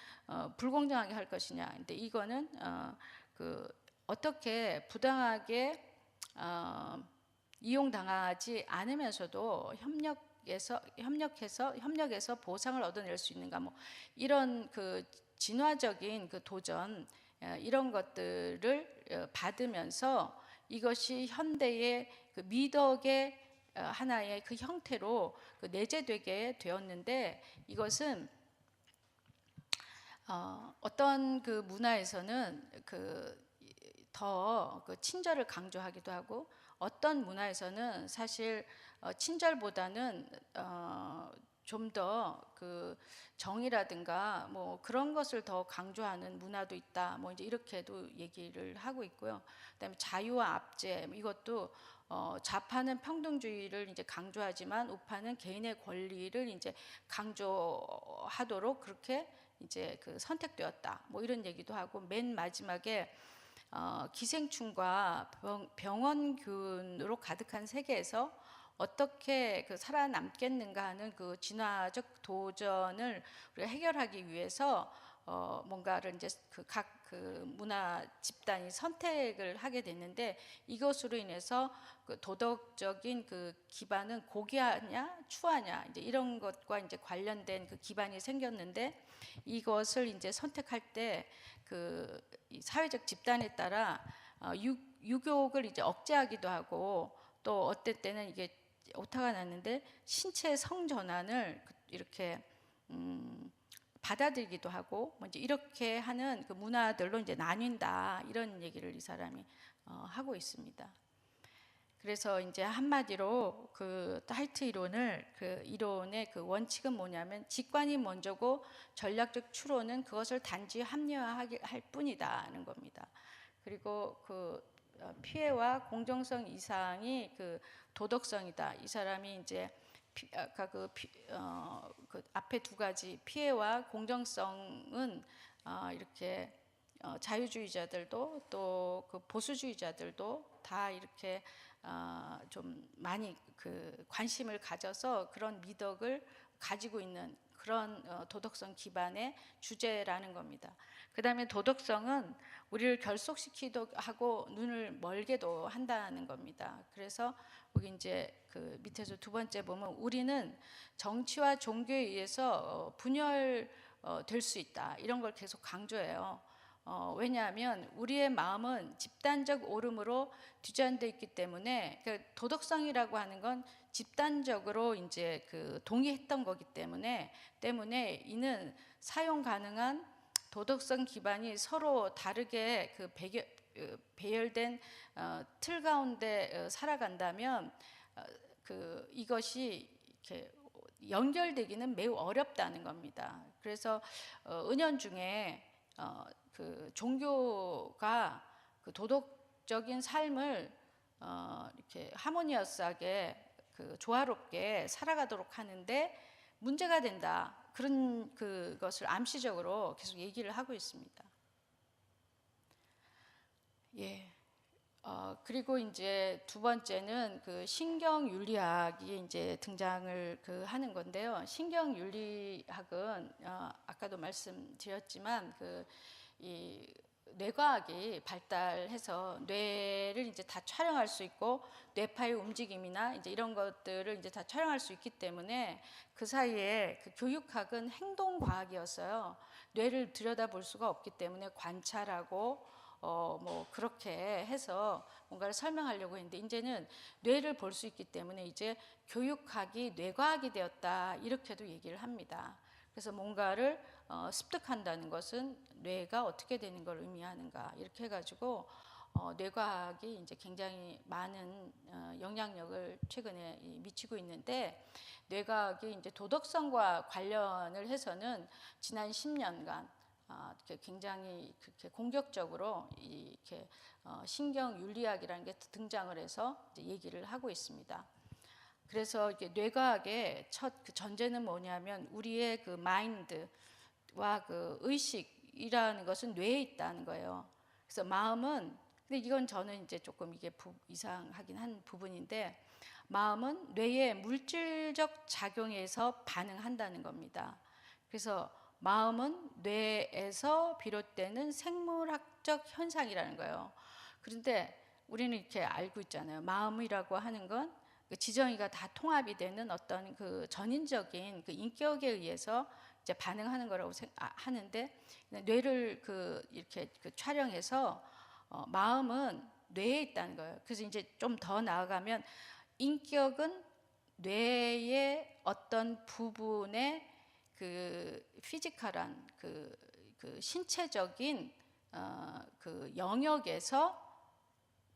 불공정하게 할 것이냐. 근데 이거는 어떻게 부당하게 이용당하지 않으면서도 협력해서 보상을 얻어낼 수 있는가, 뭐 이런 그 진화적인 그 도전, 이런 것들을 받으면서 이것이 현대의 그 미덕의 하나의 그 형태로 그 내재되게 되었는데, 이것은 어떤 그 문화에서는 더 친절을 강조하기도 하고, 어떤 문화에서는 사실 친절보다는 좀 더 그 정이라든가 뭐 그런 것을 더 강조하는 문화도 있다. 뭐 이제 이렇게도 얘기를 하고 있고요. 그다음에 자유와 압제, 이것도 좌파는 평등주의를 이제 강조하지만 우파는 개인의 권리를 이제 강조하도록 그렇게 이제 선택되었다. 뭐 이런 얘기도 하고, 맨 마지막에 기생충과 병원균으로 가득한 세계에서 어떻게 살아남겠는가 하는 그 진화적 도전을 우리가 해결하기 위해서 뭔가를 이제 각 문화 집단이 선택을 하게 됐는데, 이것으로 인해서 그 도덕적인 그 기반은 고귀하냐 추하냐 이제 이런 것과 이제 관련된 그 기반이 생겼는데, 이것을 이제 선택할 때 그 사회적 집단에 따라 유욕을 이제 억제하기도 하고, 또 어떨 때는 이게 오타가 났는데 신체 성전환을 이렇게 받아들이기도 하고, 뭐 이제 이렇게 하는 그 문화들로 이제 나뉜다, 이런 얘기를 이 사람이 하고 있습니다. 그래서 이제 한마디로 그 하이트 이론을, 그 이론의 그 원칙은 뭐냐면, 직관이 먼저고 전략적 추론은 그것을 단지 합리화할 뿐이다는 겁니다. 그리고 그 피해와 공정성 이상이 그 도덕성이다. 이 사람이 이제 아까 그 앞에 두 가지 피해와 공정성은 이렇게 자유주의자들도 또 그 보수주의자들도 다 이렇게 좀 많이 그 관심을 가져서 그런 미덕을 가지고 있는 그런 도덕성 기반의 주제라는 겁니다. 그 다음에 도덕성은 우리를 결속시키기도 하고 눈을 멀게도 한다는 겁니다. 그래서 여기 이제 그 밑에서 두 번째 보면, 우리는 정치와 종교에 의해서 분열될 수 있다, 이런 걸 계속 강조해요. 왜냐하면 우리의 마음은 집단적 오름으로 뒤전돼 있기 때문에, 그 도덕성이라고 하는 건 집단적으로 이제 그 동의했던 거기 때문에 이는 사용 가능한 도덕성 기반이 서로 다르게 그 배열된 틀 가운데 살아간다면 그 이것이 이렇게 연결되기는 매우 어렵다는 겁니다. 그래서 은연중에 그 종교가 그 도덕적인 삶을 이렇게 하모니어스하게 그 조화롭게 살아가도록 하는데 문제가 된다, 그런 그것을 암시적으로 계속 얘기를 하고 있습니다. 예. 그리고 이제 두 번째는 그 신경윤리학이 이제 등장을 하는 건데요. 신경윤리학은 아까도 말씀드렸지만 이 뇌과학이 발달해서 뇌를 이제 다 촬영할 수 있고, 뇌파의 움직임이나 이제 이런 것들을 이제 다 촬영할 수 있기 때문에, 그 사이에 그 교육학은 행동과학이었어요. 뇌를 들여다볼 수가 없기 때문에 관찰하고 뭐 그렇게 해서 뭔가를 설명하려고 했는데, 이제는 뇌를 볼 수 있기 때문에 이제 교육학이 뇌과학이 되었다, 이렇게도 얘기를 합니다. 그래서 뭔가를 습득한다는 것은 뇌가 어떻게 되는 걸 의미하는가, 이렇게 해가지고 뇌과학이 이제 굉장히 많은 영향력을 최근에 미치고 있는데, 뇌과학이 이제 도덕성과 관련을 해서는 지난 10년간 굉장히 그렇게 공격적으로 이렇게 신경윤리학이라는 게 등장을 해서 이제 얘기를 하고 있습니다. 그래서 이게 뇌과학의 첫 그 전제는 뭐냐면, 우리의 그 마인드와 그 의식이라는 것은 뇌에 있다는 거예요. 그래서 마음은, 근데 이건 저는 이제 조금 이게 이상하긴 한 부분인데, 마음은 뇌의 물질적 작용에서 반응한다는 겁니다. 그래서 마음은 뇌에서 비롯되는 생물학적 현상이라는 거예요. 그런데 우리는 이렇게 알고 있잖아요. 마음이라고 하는 건 그 지정의가 다 통합이 되는 어떤 그 전인적인 그 인격에 의해서 이제 반응하는 거라고 하는데, 뇌를 이렇게 촬영해서 마음은 뇌에 있다는 거예요. 그래서 이제 좀 더 나아가면, 인격은 뇌의 어떤 부분의 그 피지컬한 그 신체적인 그 영역에서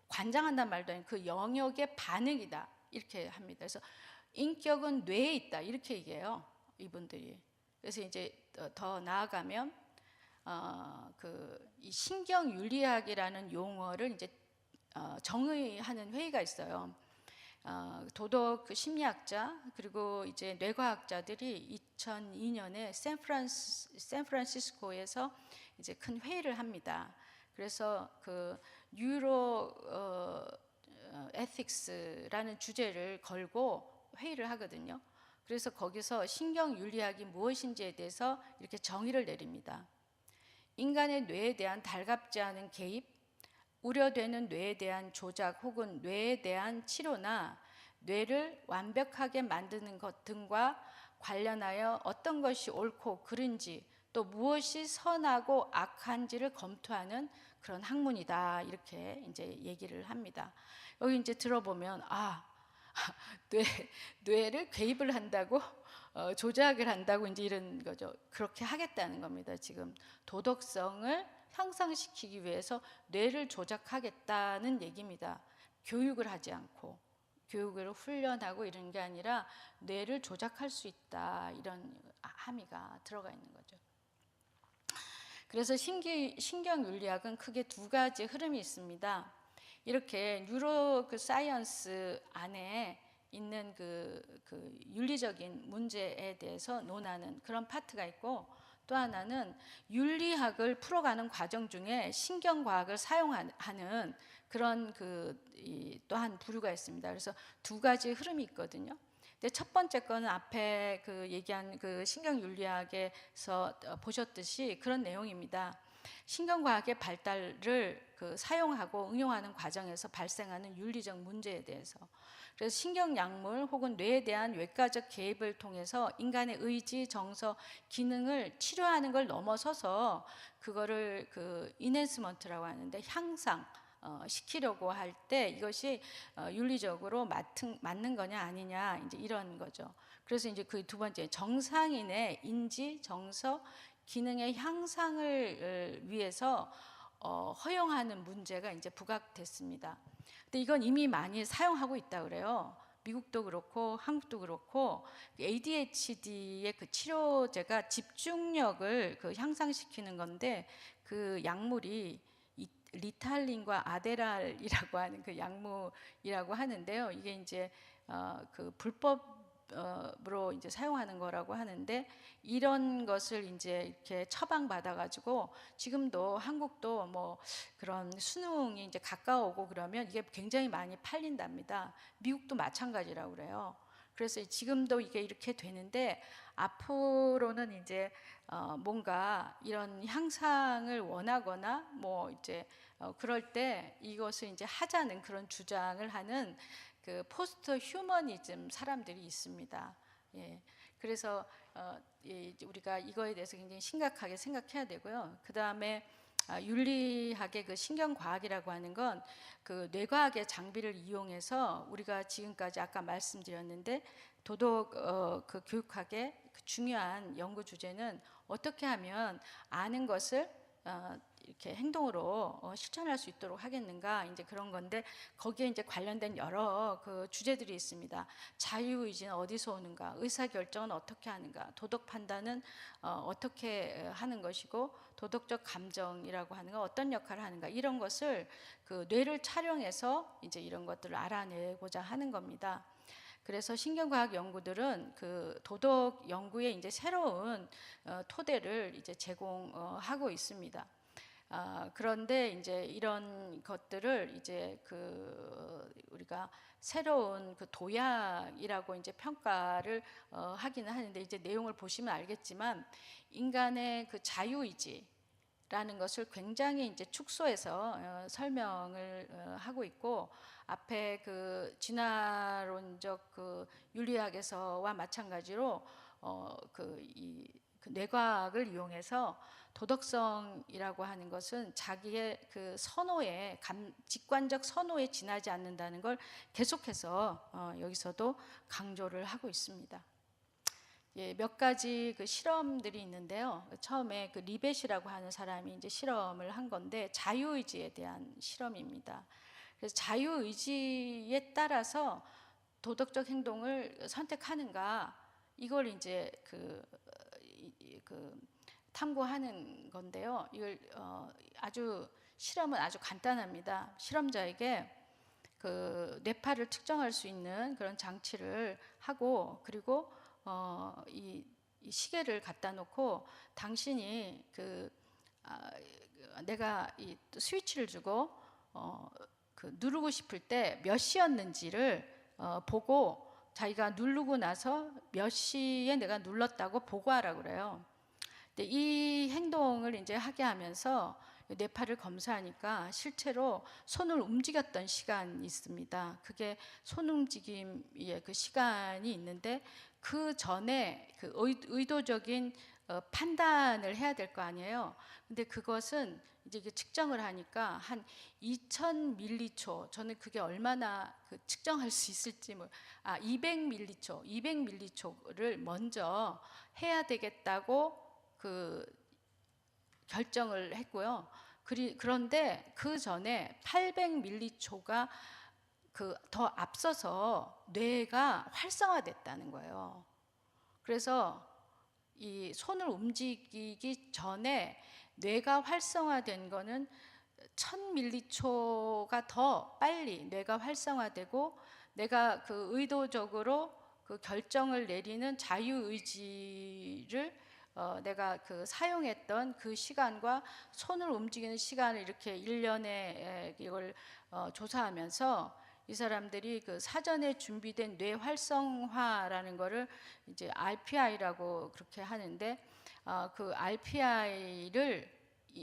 관장한다는 말도 아니고 그 영역의 반응이다 이렇게 합니다. 그래서 인격은 뇌에 있다 이렇게 얘기해요 이분들이. 그래서 이제 더 나아가면 이 신경윤리학이라는 용어를 이제 정의하는 회의가 있어요. 도덕 그 심리학자 그리고 이제 뇌과학자들이 2002년에 샌프란시스코에서 이제 큰 회의를 합니다. 그래서 그 뉴로 에틱스라는 주제를 걸고 회의를 하거든요. 그래서 거기서 신경윤리학이 무엇인지에 대해서 이렇게 정의를 내립니다. 인간의 뇌에 대한 달갑지 않은 개입, 우려되는 뇌에 대한 조작 혹은 뇌에 대한 치료나 뇌를 완벽하게 만드는 것 등과 관련하여 어떤 것이 옳고 그른지 또 무엇이 선하고 악한지를 검토하는 그런 학문이다 이렇게 이제 얘기를 합니다. 여기 이제 들어보면 뇌를 개입을 한다고 조작을 한다고 이제 이런 거죠. 그렇게 하겠다는 겁니다. 지금 도덕성을 향상시키기 위해서 뇌를 조작하겠다는 얘기입니다. 교육을 하지 않고 교육을 훈련하고 이런 게 아니라 뇌를 조작할 수 있다 이런 함의가 들어가 있는 거죠. 그래서 신경윤리학은 크게 두 가지 흐름이 있습니다. 이렇게 뉴로 사이언스 안에 있는 그 윤리적인 문제에 대해서 논하는 그런 파트가 있고, 또 하나는 윤리학을 풀어가는 과정 중에 신경과학을 사용하는 그런 또한 부류가 있습니다. 그래서 두 가지 흐름이 있거든요. 근데 첫 번째 거는 앞에 얘기한 신경윤리학에서 보셨듯이 그런 내용입니다. 신경과학의 발달을 사용하고 응용하는 과정에서 발생하는 윤리적 문제에 대해서. 그래서 신경약물 혹은 뇌에 대한 외과적 개입을 통해서 인간의 의지, 정서, 기능을 치료하는 걸 넘어서서 그거를 인핸스먼트라고 하는데 향상 시키려고 할 때 이것이 윤리적으로 맞는 거냐 아니냐 이제 이런 거죠. 그래서 이제 그 두 번째 정상인의 인지, 정서, 기능의 향상을 위해서 허용하는 문제가 이제 부각됐습니다. 근데 이건 이미 많이 사용하고 있다 그래요. 미국도 그렇고 한국도 그렇고 ADHD의 그 치료제가 집중력을 향상시키는 건데 그 약물이 리탈린과 아데랄이라고 하는 그 약물이라고 하는데요. 이게 이제 불법으로 이제 사용하는 거라고 하는데 이런 것을 이제 이렇게 처방받아 가지고 지금도 한국도 뭐 그런 수능이 이제 가까우고 그러면 이게 굉장히 많이 팔린답니다. 미국도 마찬가지라고 그래요. 그래서 지금도 이게 이렇게 되는데 앞으로는 이제 뭔가 이런 향상을 원하거나 뭐 이제 그럴 때 이것을 이제 하자는 그런 주장을 하는 그 포스트 휴머니즘 사람들이 있습니다. 예. 그래서 우리가 이거에 대해서 굉장히 심각하게 생각해야 되고요. 그 다음에 윤리학의 그 신경과학이라고 하는 건 그 뇌과학의 장비를 이용해서 우리가 지금까지 아까 말씀드렸는데 도덕 그 교육학의 그 중요한 연구 주제는 어떻게 하면 아는 것을 이렇게 행동으로 실천할 수 있도록 하겠는가 이제 그런 건데 거기에 이제 관련된 여러 그 주제들이 있습니다. 자유의지는 어디서 오는가, 의사결정은 어떻게 하는가, 도덕 판단은 어떻게 하는 것이고 도덕적 감정이라고 하는 건 어떤 역할을 하는가 이런 것을 그 뇌를 촬영해서 이제 이런 것들을 알아내고자 하는 겁니다. 그래서 신경과학 연구들은 그 도덕 연구에 이제 새로운 토대를 이제 제공하고 있습니다. 그런데 이제 이런 것들을 이제 우리가 새로운 그 도약이라고 이제 평가를 하기는 하는데 이제 내용을 보시면 알겠지만 인간의 그 자유의지라는 것을 굉장히 이제 축소해서 설명을 하고 있고 앞에 그 진화론적 그 윤리학에서와 마찬가지로 그 뇌과학을 이용해서 도덕성이라고 하는 것은 자기의 그 선호에 직관적 선호에 지나지 않는다는 걸 계속해서 여기서도 강조를 하고 있습니다. 예, 몇 가지 그 실험들이 있는데요. 처음에 그 리벳이라고 하는 사람이 이제 실험을 한 건데 자유의지에 대한 실험입니다. 그래서 자유의지에 따라서 도덕적 행동을 선택하는가 이걸 이제 그 탐구하는 건데요. 이걸 실험은 아주 간단합니다. 실험자에게 그 뇌파를 측정할 수 있는 그런 장치를 하고 그리고 이 시계를 갖다 놓고 당신이 내가 이 스위치를 주고 그 누르고 싶을 때 몇 시였는지를 보고 자기가 누르고 나서 몇 시에 내가 눌렀다고 보고하라고 그래요. 근데 이 행동을 이제 하게 하면서 뇌파를 검사하니까 실제로 손을 움직였던 시간이 있습니다. 그게 손 움직임의 그 시간이 있는데 그 전에 그 의도적인 판단을 해야 될 거 아니에요. 근데 그것은 이제 측정을 하니까 한 2000밀리초, 저는 그게 얼마나 측정할 수 있을지 200밀리초를 먼저 해야 되겠다고 결정을 했고요. 그런데 그 전에 800밀리초가 더 앞서서 뇌가 활성화됐다는 거예요. 그래서 이 손을 움직이기 전에 뇌가 활성화된 거는 1000밀리초가 더 빨리 뇌가 활성화되고 내가 그 의도적으로 그 결정을 내리는 자유의지를 내가 사용했던 그 시간과 손을 움직이는 시간을 이렇게 1년에 이걸 조사하면서 이 사람들이 그 사전에 준비된 뇌 활성화라는 거를 이제 RPI라고 그렇게 하는데 그 RPI를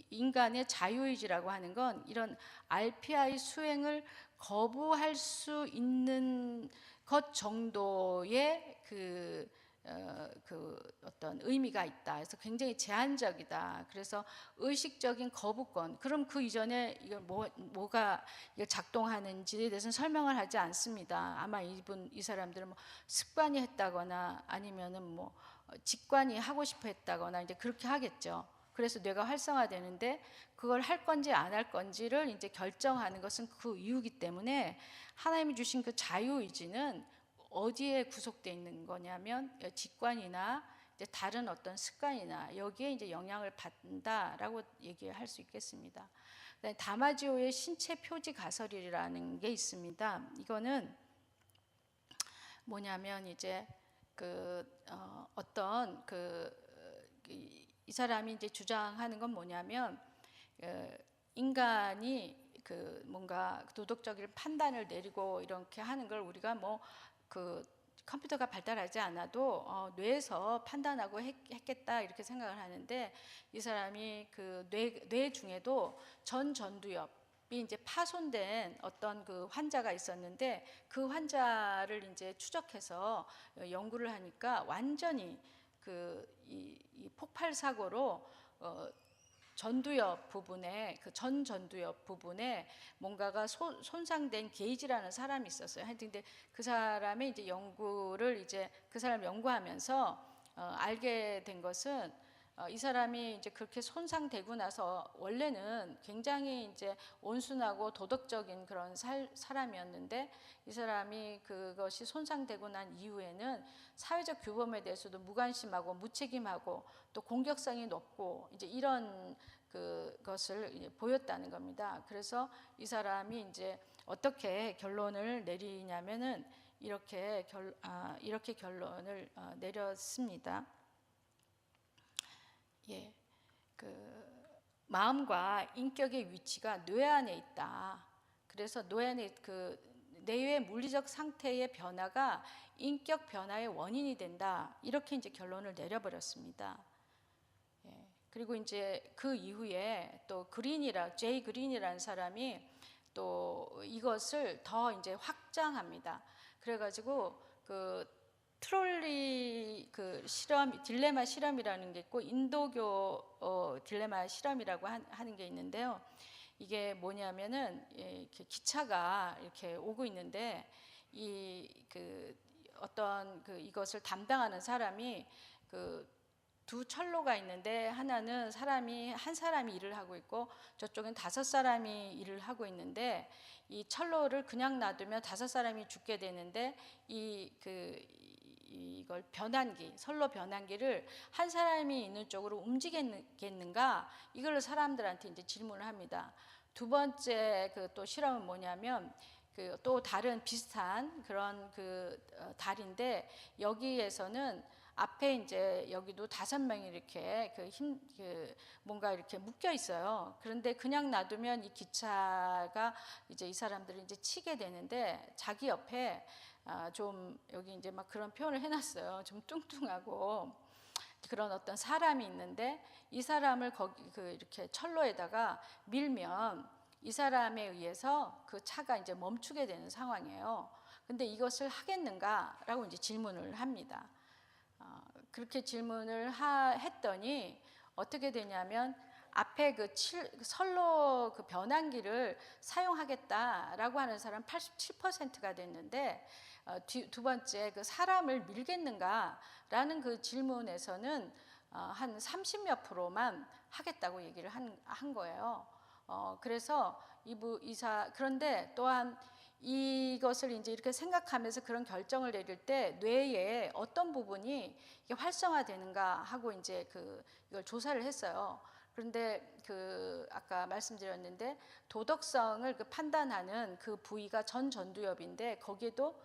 인간의 자유의지라고 하는 건 이런 RPI 수행을 거부할 수 있는 것 정도의 어떤 의미가 있다. 그래서 굉장히 제한적이다. 그래서 의식적인 거부권. 그럼 그 이전에 이거 뭐가 작동하는지에 대해서는 설명을 하지 않습니다. 아마 이 사람들은 뭐 습관이 했다거나 아니면은 뭐 직관이 하고 싶어 했다거나 이제 그렇게 하겠죠. 그래서 뇌가 활성화되는데 그걸 할 건지 안 할 건지를 이제 결정하는 것은 그 이유이기 때문에 하나님이 주신 그 자유의지는 어디에 구속되어 있는 거냐면 직관이나 이제 다른 어떤 습관이나 여기에 이제 영향을 받는다라고 얘기할 수 있겠습니다. 다마지오의 신체 표지 가설이라는 게 있습니다. 이거는 뭐냐면 이제 이 사람이 이제 주장하는 건 뭐냐면 인간이 뭔가 도덕적인 판단을 내리고 이렇게 하는 걸 우리가 컴퓨터가 발달하지 않아도 뇌에서 판단하고 했겠다 이렇게 생각을 하는데 이 사람이 뇌 중에도 전두엽이 이제 파손된 어떤 그 환자가 있었는데 그 환자를 이제 추적해서 연구를 하니까 완전히 이 폭발 사고로 전두엽 부분에 전두엽 부분에 뭔가가 손상된 게이지라는 사람이 있었어요. 근데 그 사람의 이제 연구를 이제 그 사람 연구하면서 알게 된 것은 이 사람이 이제 그렇게 손상되고 나서 원래는 굉장히 이제 온순하고 도덕적인 그런 사람이었는데 이 사람이 그것이 손상되고 난 이후에는 사회적 규범에 대해서도 무관심하고 무책임하고 또 공격성이 높고 이제 이런 그것을 이제 보였다는 겁니다. 그래서 이 사람이 이제 어떻게 결론을 내리냐면은 이렇게 결론을 내렸습니다. 예, 마음과 인격의 위치가 뇌 안에 있다. 그래서 뇌 안에 뇌의 물리적 상태의 변화가 인격 변화의 원인이 된다. 이렇게 이제 결론을 내려버렸습니다. 예, 그리고 이제 그 이후에 또 제이 그린이라는 사람이 또 이것을 더 이제 확장합니다. 그래가지고 트롤리 그 실험, 딜레마 실험이라는 게 있고 인도교 딜레마 실험이라고 하는 게 있는데요. 이게 뭐냐면은 이렇게 기차가 이렇게 오고 있는데 어떤 이것을 담당하는 사람이 두 철로가 있는데 하나는 한 사람이 일을 하고 있고 저쪽엔 5사람이 일을 하고 있는데 이 철로를 그냥 놔두면 5사람이 죽게 되는데 이걸 선로 변환기를 한 사람이 있는 쪽으로 움직이겠는가, 이걸 사람들한테 이제 질문을 합니다. 두 번째 또 실험은 뭐냐면 또 다른 비슷한 그런 달인데 여기에서는 앞에 이제 여기도 5명이 이렇게 뭔가 이렇게 묶여 있어요. 그런데 그냥 놔두면 이 기차가 이제 이 사람들을 이제 치게 되는데 자기 옆에 좀 여기 이제 막 그런 표현을 해놨어요. 좀 뚱뚱하고 그런 어떤 사람이 있는데 이 사람을 거기 이렇게 철로에다가 밀면 이 사람에 의해서 그 차가 이제 멈추게 되는 상황이에요. 근데 이것을 하겠는가라고 이제 질문을 합니다. 그렇게 질문을 했더니 어떻게 되냐면 앞에 선로 변환기를 사용하겠다라고 하는 사람 87%가 됐는데 두 번째 사람을 밀겠는가라는 그 질문에서는 한 30몇 프로만 하겠다고 얘기를 한 거예요. 그래서 그런데 또한 이것을 이제 이렇게 생각하면서 그런 결정을 내릴 때 뇌의 어떤 부분이 이게 활성화되는가 하고 이제 이걸 조사를 했어요. 그런데 아까 말씀드렸는데 도덕성을 판단하는 그 부위가 전두엽인데 거기에도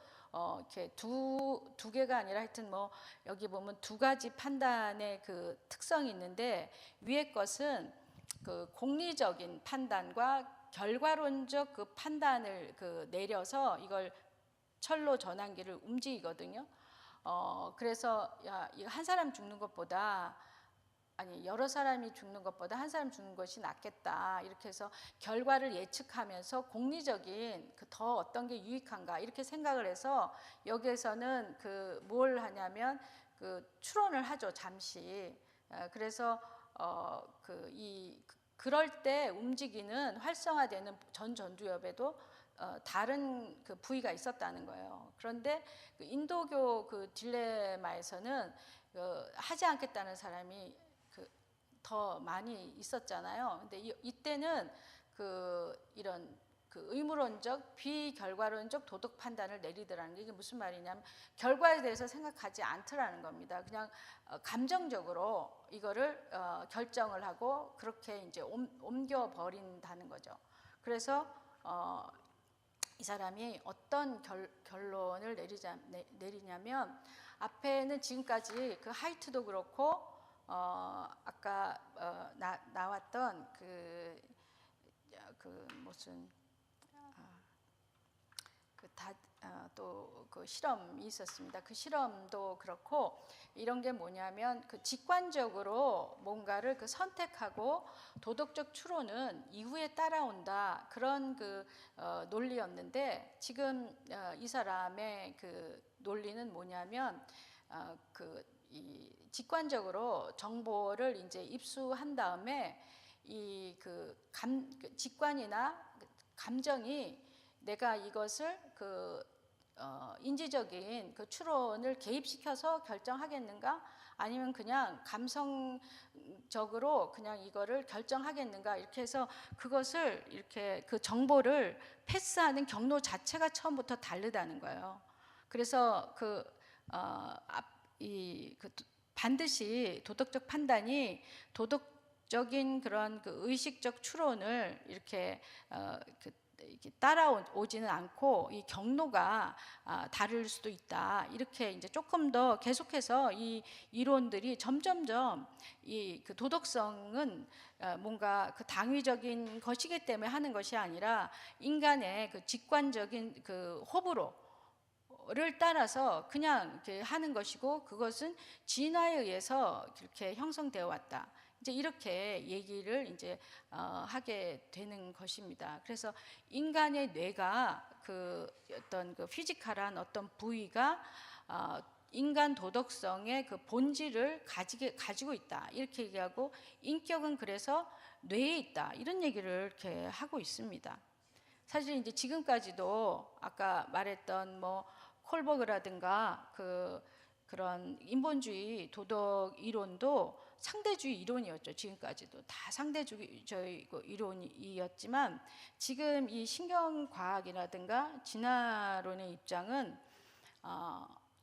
이렇게 두 개가 아니라 하여튼 뭐 여기 보면 2가지 판단의 특성이 있는데 위의 것은 공리적인 판단과 결과론적 판단을 내려서 이걸 철로 전환기를 움직이거든요. 그래서 이거 한 사람 죽는 것보다 여러 사람이 죽는 것보다 한 사람 죽는 것이 낫겠다. 이렇게 해서 결과를 예측하면서 공리적인 더 어떤 게 유익한가 이렇게 생각을 해서 여기에서는 뭘 하냐면 추론을 하죠, 잠시. 그래서 그럴 때 움직이는 활성화되는 전두엽에도 다른 부위가 있었다는 거예요. 그런데 인도교 딜레마에서는 하지 않겠다는 사람이 더 많이 있었잖아요. 근데 이때는 이런 의무론적, 비결과론적 도덕 판단을 내리더라는 게 이게 무슨 말이냐면 결과에 대해서 생각하지 않더라는 겁니다. 그냥 감정적으로 이거를 결정을 하고 그렇게 이제 옮겨 버린다는 거죠. 그래서 이 사람이 어떤 결론을 내리냐면 앞에는 지금까지 하이트도 그렇고 아까 나왔던 무슨 또 실험이 있었습니다. 그 실험도 그렇고 이런 게 뭐냐면 직관적으로 뭔가를 선택하고 도덕적 추론은 이후에 따라온다, 그런 논리였는데 지금 이 사람의 논리는 뭐냐면 이 직관적으로 정보를 이제 입수한 다음에 직관이나 감정이 내가 이것을 인지적인 추론을 개입시켜서 결정하겠는가, 아니면 그냥 감성적으로 그냥 이거를 결정하겠는가, 이렇게 해서 그것을 이렇게 정보를 패스하는 경로 자체가 처음부터 다르다는 거예요. 그래서 반드시 도덕적 판단이 도덕적인 그런 의식적 추론을 이렇게 따라오지는 않고 이 경로가 다를 수도 있다. 이렇게 이제 조금 더 계속해서 이 이론들이 점점점 이 도덕성은 뭔가 당위적인 것이기 때문에 하는 것이 아니라 인간의 직관적인 호불호를 따라서 그냥 이렇게 하는 것이고, 그것은 진화에 의해서 이렇게 형성되어 왔다. 이제 이렇게 얘기를 이제 하게 되는 것입니다. 그래서 인간의 뇌가 어떤 피지컬한 어떤 부위가 인간 도덕성의 그 본질을 가지고 있다 이렇게 얘기하고, 인격은 그래서 뇌에 있다 이런 얘기를 이렇게 하고 있습니다. 사실 이제 지금까지도 아까 말했던 뭐 콜버그라든가 그런 인본주의 도덕 이론도 상대주의 이론이었죠. 지금까지도 다 상대주의 이론이었지만, 지금 이 신경과학이라든가 진화론의 입장은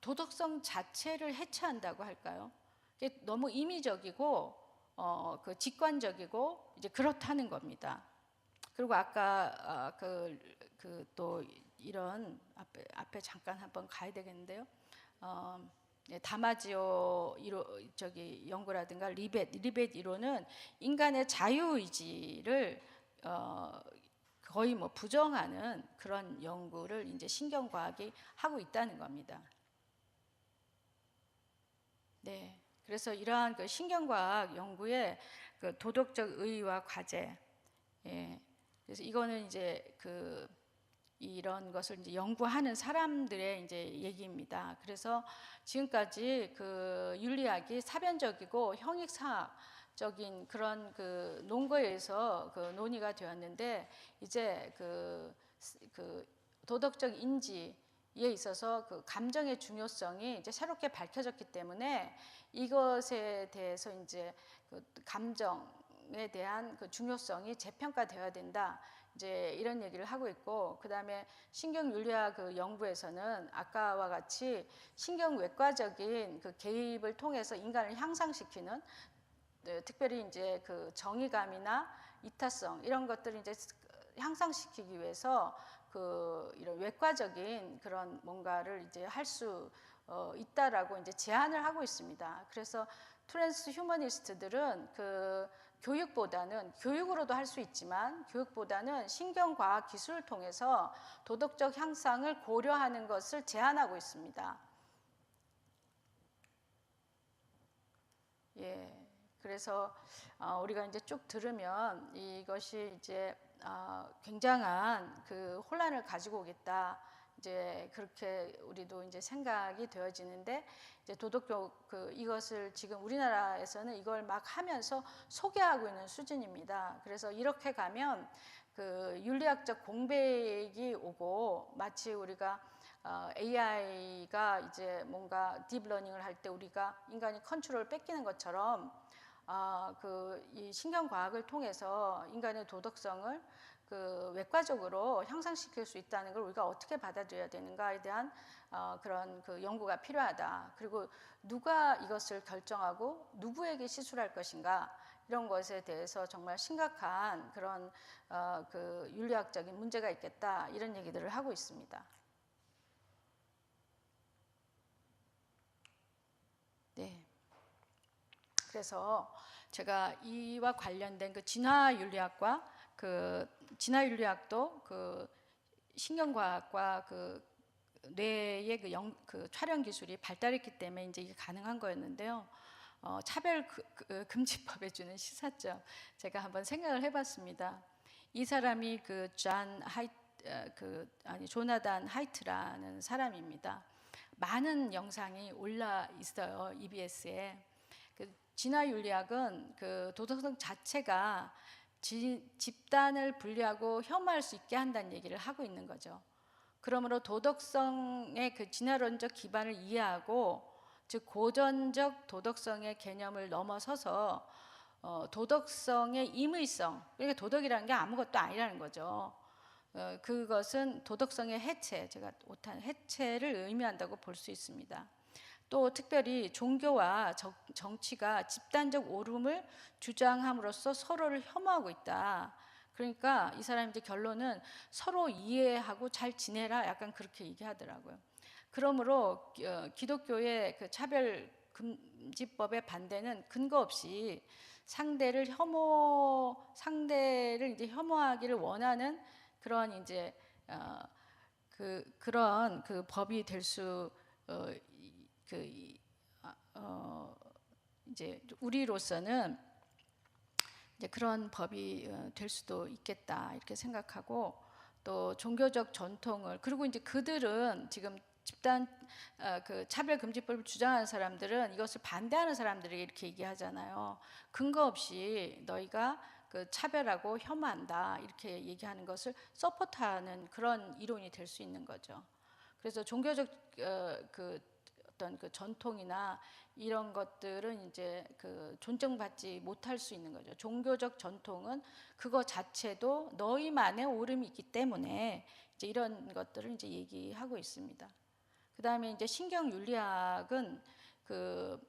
도덕성 자체를 해체한다고 할까요? 이게 너무 임의적이고 그 직관적이고 이제 그렇다는 겁니다. 그리고 아까 또 이런 앞에 잠깐 한번 가야 되겠는데요. 다마지오 연구라든가 리벳 이론은 인간의 자유의지를 거의 뭐 부정하는 그런 연구를 이제 신경과학이 하고 있다는 겁니다. 네, 그래서 이러한 그 신경과학 연구의 그 도덕적 의의와 과제, 예, 그래서 이거는 이제 이런 것을 이제 연구하는 사람들의 이제 얘기입니다. 그래서 지금까지 그 윤리학이 사변적이고 형익사학적인 그런 그 논거에 의해서 그 논의가 되었는데, 이제 그 도덕적 인지에 있어서 그 감정의 중요성이 이제 새롭게 밝혀졌기 때문에 이것에 대해서 이제 그 감정에 대한 그 중요성이 재평가되어야 된다. 이제 이런 얘기를 하고 있고, 그 다음에 신경윤리학 그 연구에서는 아까와 같이 신경외과적인 그 개입을 통해서 인간을 향상시키는, 특별히 이제 그 정의감이나 이타성 이런 것들을 이제 향상시키기 위해서 이런 외과적인 그런 뭔가를 이제 할 수 있다라고 이제 제안을 하고 있습니다. 그래서 트랜스 휴머니스트들은 교육보다는, 교육으로도 할 수 있지만 교육보다는 신경과학 기술을 통해서 도덕적 향상을 고려하는 것을 제안하고 있습니다. 예, 그래서 우리가 이제 쭉 들으면 이것이 이제 굉장한 그 혼란을 가지고 오겠다. 이제 그렇게 우리도 이제 생각이 되어지는데, 이제 도덕적 이것을 지금 우리나라에서는 이걸 막 하면서 소개하고 있는 수준입니다. 그래서 이렇게 가면 그 윤리학적 공백이 오고, 마치 우리가 AI가 이제 뭔가 딥러닝을 할 때 우리가 인간이 컨트롤을 뺏기는 것처럼 이 신경과학을 통해서 인간의 도덕성을 외과적으로 향상시킬 수 있다는 걸 우리가 어떻게 받아들여야 되는가에 대한 그런 연구가 필요하다. 그리고 누가 이것을 결정하고 누구에게 시술할 것인가, 이런 것에 대해서 정말 심각한 그런 윤리학적인 문제가 있겠다, 이런 얘기들을 하고 있습니다. 네. 그래서 제가 이와 관련된 진화윤리학과 진화윤리학도 신경과학과 뇌의 촬영 기술이 발달했기 때문에 이제 이게 가능한 거였는데요. 차별 금지법에 주는 시사점, 제가 한번 생각을 해봤습니다. 이 사람이 조나단 하이트라는 사람입니다. 많은 영상이 올라 있어요, EBS에. 진화윤리학은 도덕성 자체가 집단을 분리하고 혐오할 수 있게 한다는 얘기를 하고 있는 거죠. 그러므로 도덕성의 진화론적 기반을 이해하고, 즉 고전적 도덕성의 개념을 넘어서서 도덕성의 임의성, 그러니까 도덕이라는 게 아무것도 아니라는 거죠. 그것은 도덕성의 해체, 제가 못한 해체를 의미한다고 볼 수 있습니다. 또 특별히 종교와 정치가 집단적 옳음을 주장함으로써 서로를 혐오하고 있다. 그러니까 이 사람 이제 결론은 서로 이해하고 잘 지내라, 약간 그렇게 얘기하더라고요. 그러므로 기독교의 차별 금지법의 반대는 근거 없이 상대를 이제 혐오하기를 원하는 그런 이제 그런 법이 될 수 이제 우리로서는 이제 그런 법이 될 수도 있겠다, 이렇게 생각하고, 또 종교적 전통을, 그리고 이제 그들은 지금 집단 그 차별금지법을 주장하는 사람들은 이것을 반대하는 사람들이 이렇게 얘기하잖아요. 근거 없이 너희가 그 차별하고 혐오한다 이렇게 얘기하는 것을 서포트하는 그런 이론이 될 수 있는 거죠. 그래서 종교적 그 어떤 그 전통이나 이런 것들은 이제 그 존중받지 못할 수 있는 거죠. 종교적 전통은 그거 자체도 너희만의 옳음이 있기 때문에 이제 이런 것들을 이제 얘기하고 있습니다. 그다음에 이제 신경윤리학은 그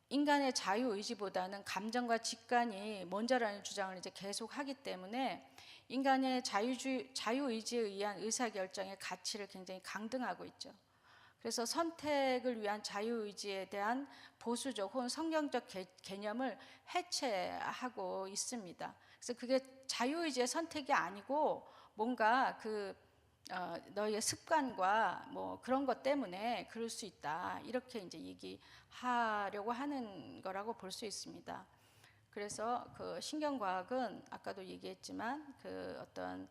인간의 자유의지보다는 감정과 직관이 먼저라는 주장을 이제 계속하기 때문에 인간의 자유의지에 의한 의사결정의 가치를 굉장히 강등하고 있죠. 그래서 선택을 위한 자유의지에 대한 보수적 혹은 성경적 개념을 해체하고 있습니다. 그래서 그게 자유의지의 선택이 아니고 뭔가 너희의 습관과 뭐 그런 것 때문에 그럴 수 있다 이렇게 이제 얘기하려고 하는 거라고 볼 수 있습니다. 그래서 그 신경과학은 아까도 얘기했지만 그 어떤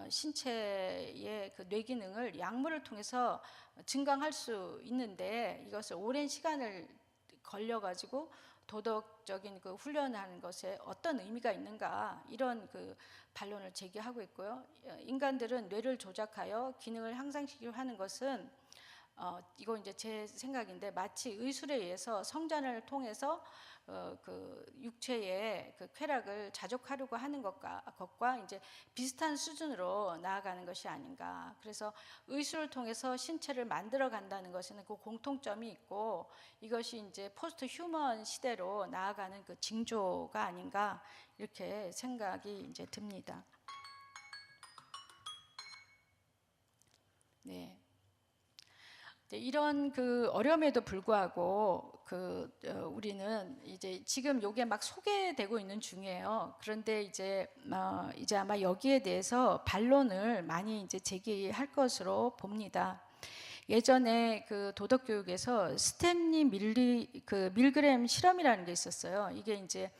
신체의 그 뇌 기능을 약물을 통해서 증강할 수 있는데 이것을 오랜 시간을 걸려 가지고 도덕적인 그 훈련하는 것에 어떤 의미가 있는가 이런 그 반론을 제기하고 있고요. 인간들은 뇌를 조작하여 기능을 향상시키려 하는 것은 이거 이제 제 생각인데 마치 의술에 의해서 성전을 통해서 그 육체의 그 쾌락을 자족하려고 하는 것과 이제 비슷한 수준으로 나아가는 것이 아닌가. 그래서 의술을 통해서 신체를 만들어 간다는 것에는 그 공통점이 있고 이것이 이제 포스트 휴먼 시대로 나아가는 그 징조가 아닌가 이렇게 생각이 이제 듭니다. 네. 이런 그 어려움에도 불구하고 우리는 이제 지금 요게 막 소개되고 있는 중이에요. 그런데 이제 아마 여기에 대해서 반론을 많이 이제 제기할 것으로 봅니다. 예전에 그 도덕 교육에서 스탠리 밀그램 실험이라는 게 있었어요. 이게 이제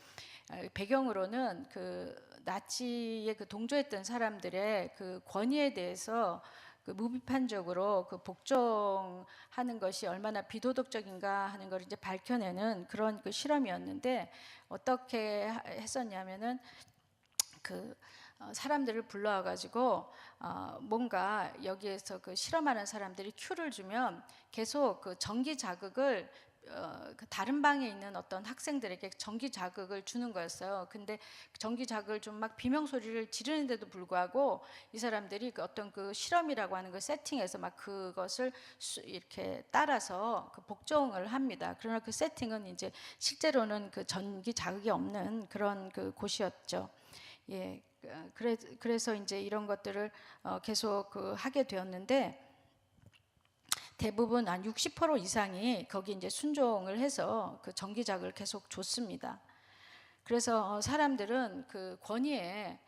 배경으로는 그 나치에 그 동조했던 사람들의 그 권위에 대해서 그 무비판적으로 그 복종하는 것이 얼마나 비도덕적인가 하는 걸 이제 밝혀내는 그런 그 실험이었는데 어떻게 했었냐면은 그 사람들을 불러와 가지고 뭔가 여기에서 그 실험하는 사람들이 큐를 주면 계속 그 전기 자극을 그 다른 방에 있는 어떤 학생들에게 전기 자극을 주는 거였어요. 근데 전기 자극을 좀 막 비명 소리를 지르는데도 불구하고 이 사람들이 그 어떤 그 실험이라고 하는 걸 세팅해서 막 그것을 이렇게 따라서 그 복종을 합니다. 그러나 그 세팅은 이제 실제로는 그 전기 자극이 없는 그런 그 곳이었죠. 예, 그래서 이제 이런 것들을 계속 그 하게 되었는데. 대부분 한 60% 이상이 거기 이제 순종을 해서 그 전기작을 계속 줬습니다. 그래서 사람들은 그 권위에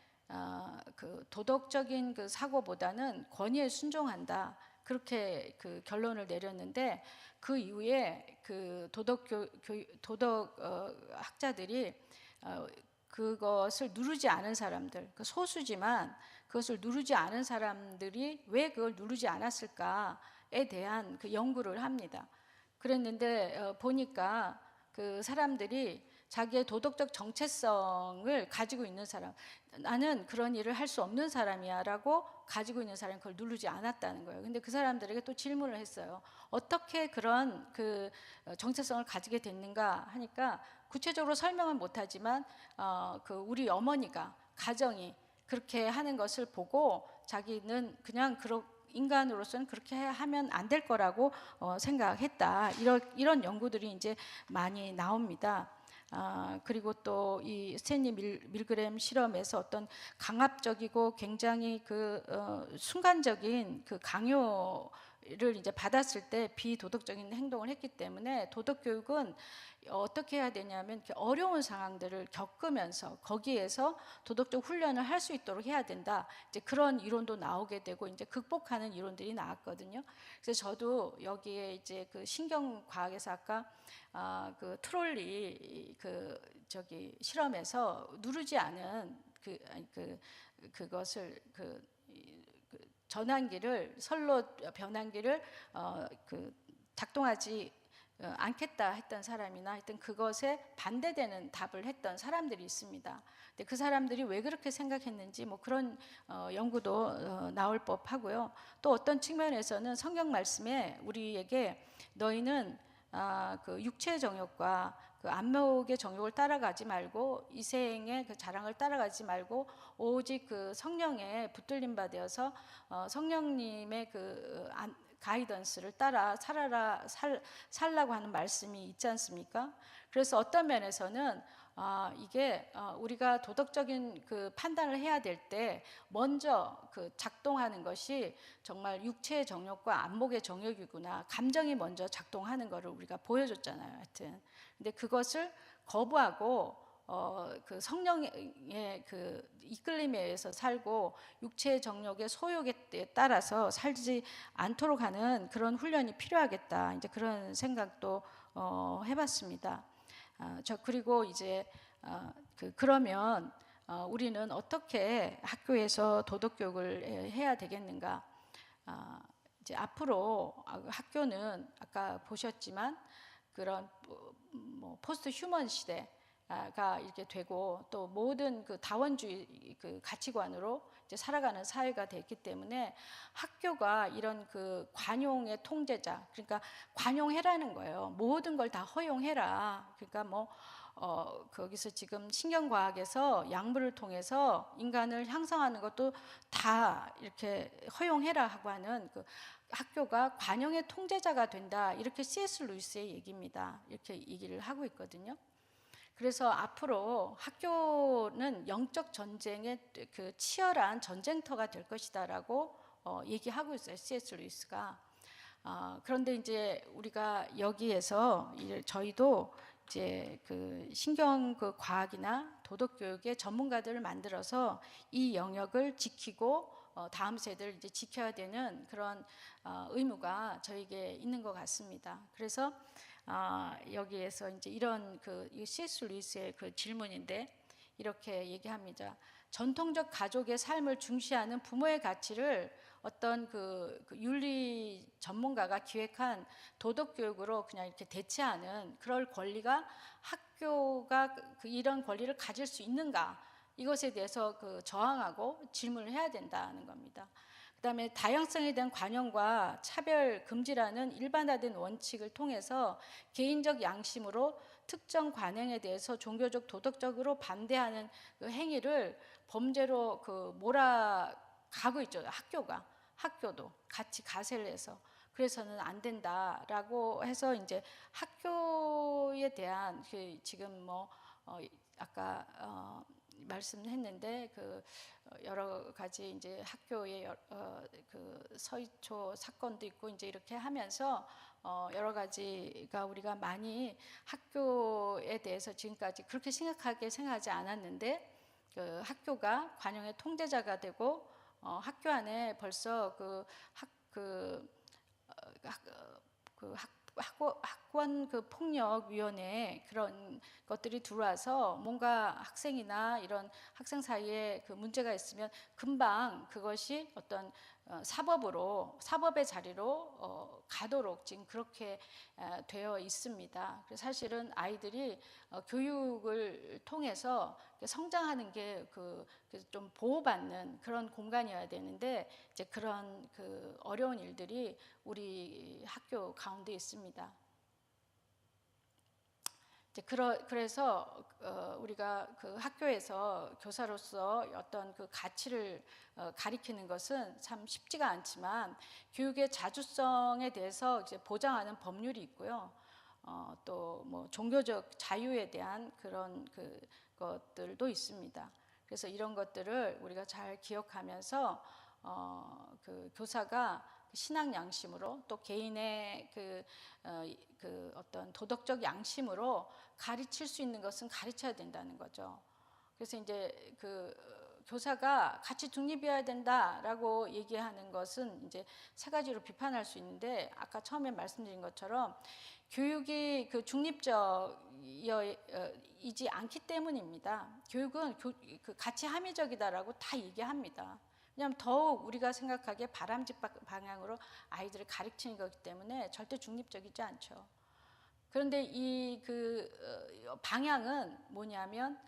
그 도덕적인 그 사고보다는 권위에 순종한다. 그렇게 그 결론을 내렸는데 그 이후에 그 도덕 학자들이 그것을 누르지 않은 사람들, 그 소수지만 그것을 누르지 않은 사람들이 왜 그걸 누르지 않았을까에 대한 그 연구를 합니다. 그랬는데 보니까 그 사람들이 자기의 도덕적 정체성을 가지고 있는 사람, 나는 그런 일을 할 수 없는 사람이야라고 가지고 있는 사람이 그걸 누르지 않았다는 거예요. 근데 그 사람들에게 또 질문을 했어요. 어떻게 그런 그 정체성을 가지게 됐는가 하니까 구체적으로 설명은 못하지만 그 우리 어머니가 가정이 그렇게 하는 것을 보고 자기는 그냥 인간으로서는 그렇게 하면 안 될 거라고 생각했다. 이런 연구들이 이제 많이 나옵니다. 그리고 또 이 스탠리 밀그램 실험에서 어떤 강압적이고 굉장히 순간적인 그 강요를 이제 받았을 때 비도덕적인 행동을 했기 때문에 도덕 교육은 어떻게 해야 되냐면 어려운 상황들을 겪으면서 거기에서 도덕적 훈련을 할 수 있도록 해야 된다. 이제 그런 이론도 나오게 되고 이제 극복하는 이론들이 나왔거든요. 그래서 저도 여기에 이제 그 신경과학에서 아까 그 트롤리 실험에서 누르지 않은 그것을 전환기를 선로 변환기를 작동하지 않겠다 했던 사람이나 하여튼 그것에 반대되는 답을 했던 사람들이 있습니다. 근데 그 사람들이 왜 그렇게 생각했는지 뭐 그런 연구도 나올 법하고요. 또 어떤 측면에서는 성경 말씀에 우리에게 너희는 그 육체의 정욕과 그 안목의 정욕을 따라가지 말고 이생의 그 자랑을 따라가지 말고 오직 그 성령에 붙들림 받아서 성령님의 그 가이던스를 따라 살라고 하는 말씀이 있지 않습니까? 그래서 어떤 면에서는 이게 우리가 도덕적인 그 판단을 해야 될 때 먼저 그 작동하는 것이 정말 육체의 정욕과 안목의 정욕이구나, 감정이 먼저 작동하는 것을 우리가 보여줬잖아요. 하여튼 근데 그것을 거부하고 그 성령의 그 이끌림에 의해서 살고 육체의 정욕의 소욕에 따라서 살지 않도록 하는 그런 훈련이 필요하겠다. 이제 그런 생각도 해봤습니다. 그리고 이제 그러면 우리는 어떻게 학교에서 도덕 교육을 해야 되겠는가? 이제 앞으로 학교는 아까 보셨지만 그런 뭐 포스트 휴먼 시대가 이렇게 되고 또 모든 그 다원주의 그 가치관으로 이제 살아가는 사회가 됐기 때문에 학교가 이런 그 관용의 통제자, 그러니까 관용해라는 거예요. 모든 걸 다 허용해라. 그러니까 뭐 거기서 지금 신경과학에서 약물을 통해서 인간을 향상하는 것도 다 이렇게 허용해라 하고 하는 그 학교가 관용의 통제자가 된다. 이렇게 C.S. 루이스의 얘기입니다. 이렇게 얘기를 하고 있거든요. 그래서 앞으로 학교는 영적 전쟁의 그 치열한 전쟁터가 될 것이다라고 얘기하고 있어요. C.S. 루이스가. 그런데 이제 우리가 여기에서 저희도 이제 그 신경 그 과학이나 도덕 교육의 전문가들을 만들어서 이 영역을 지키고 다음 세대를 이제 지켜야 되는 그런 의무가 저에게 있는 것 같습니다. 그래서 여기에서 이제 이런 그 C.S. 루이스의 그 질문인데 이렇게 얘기합니다. 전통적 가족의 삶을 중시하는 부모의 가치를 어떤 그 윤리 전문가가 기획한 도덕 교육으로 그냥 이렇게 대체하는 그럴 권리가 학교가 이런 권리를 가질 수 있는가? 이것에 대해서 그 저항하고 질문을 해야 된다는 겁니다. 그다음에 다양성에 대한 관용과 차별 금지라는 일반화된 원칙을 통해서 개인적 양심으로 특정 관행에 대해서 종교적 도덕적으로 반대하는 그 행위를 범죄로 그 몰아가고 있죠. 학교도 같이 가세를 해서 그래서는 안 된다라고 해서 이제 학교에 대한 그 지금 뭐 아까 말씀했는데 그 여러 가지 이제 학교의 그 서희초 사건도 있고 이제 이렇게 하면서 여러 가지가 우리가 많이 학교에 대해서 지금까지 그렇게 심각하게 생각하지 않았는데 그 학교가 관용의 통제자가 되고 학교 안에 벌써 학원 그 폭력위원회 그런 것들이 들어와서 뭔가 학생이나 이런 학생 사이에 그 문제가 있으면 금방 그것이 어떤 사법의 자리로 가도록 지금 그렇게 되어 있습니다. 그래서 사실은 아이들이 교육을 통해서 성장하는 게 좀 보호받는 그런 공간이어야 되는데 이제 그런 그 어려운 일들이 우리 학교 가운데 있습니다. 이제 그래서 우리가 그 학교에서 교사로서 어떤 그 가치를 가리키는 것은 참 쉽지가 않지만 교육의 자주성에 대해서 이제 보장하는 법률이 있고요. 또 뭐 종교적 자유에 대한 그런 그 것들도 있습니다. 그래서 이런 것들을 우리가 잘 기억하면서 그 교사가 신앙 양심으로 또 개인의 그 어떤 도덕적 양심으로 가르칠 수 있는 것은 가르쳐야 된다는 거죠. 그래서 이제 그 교사가 가치 중립이어야 된다라고 얘기하는 것은 이제 세 가지로 비판할 수 있는데 아까 처음에 말씀드린 것처럼 교육이 그 중립적이지 않기 때문입니다. 교육은 그 가치 합리적이다라고 다 얘기합니다. 왜냐하면 더욱 우리가 생각하기에 바람직 방향으로 아이들을 가르치는 거기 때문에 절대 중립적이지 않죠. 그런데 이 방향은 뭐냐면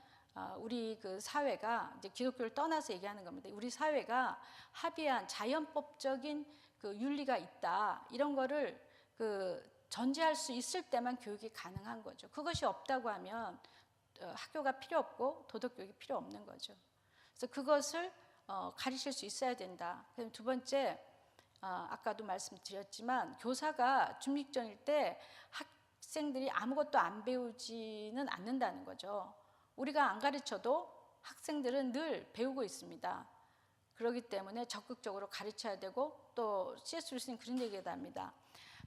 우리 그 사회가 이제 기독교를 떠나서 얘기하는 겁니다. 우리 사회가 합의한 자연법적인 그 윤리가 있다, 이런 거를 전제할 수 있을 때만 교육이 가능한 거죠. 그것이 없다고 하면 학교가 필요 없고 도덕 교육이 필요 없는 거죠. 그래서 그것을 가르칠 수 있어야 된다. 그럼 두 번째, 아까도 말씀드렸지만 교사가 중립적일 때 학생들이 아무것도 안 배우지는 않는다는 거죠. 우리가 안 가르쳐도 학생들은 늘 배우고 있습니다. 그렇기 때문에 적극적으로 가르쳐야 되고, 또 C.S. 루이스는 그런 얘기를 합니다.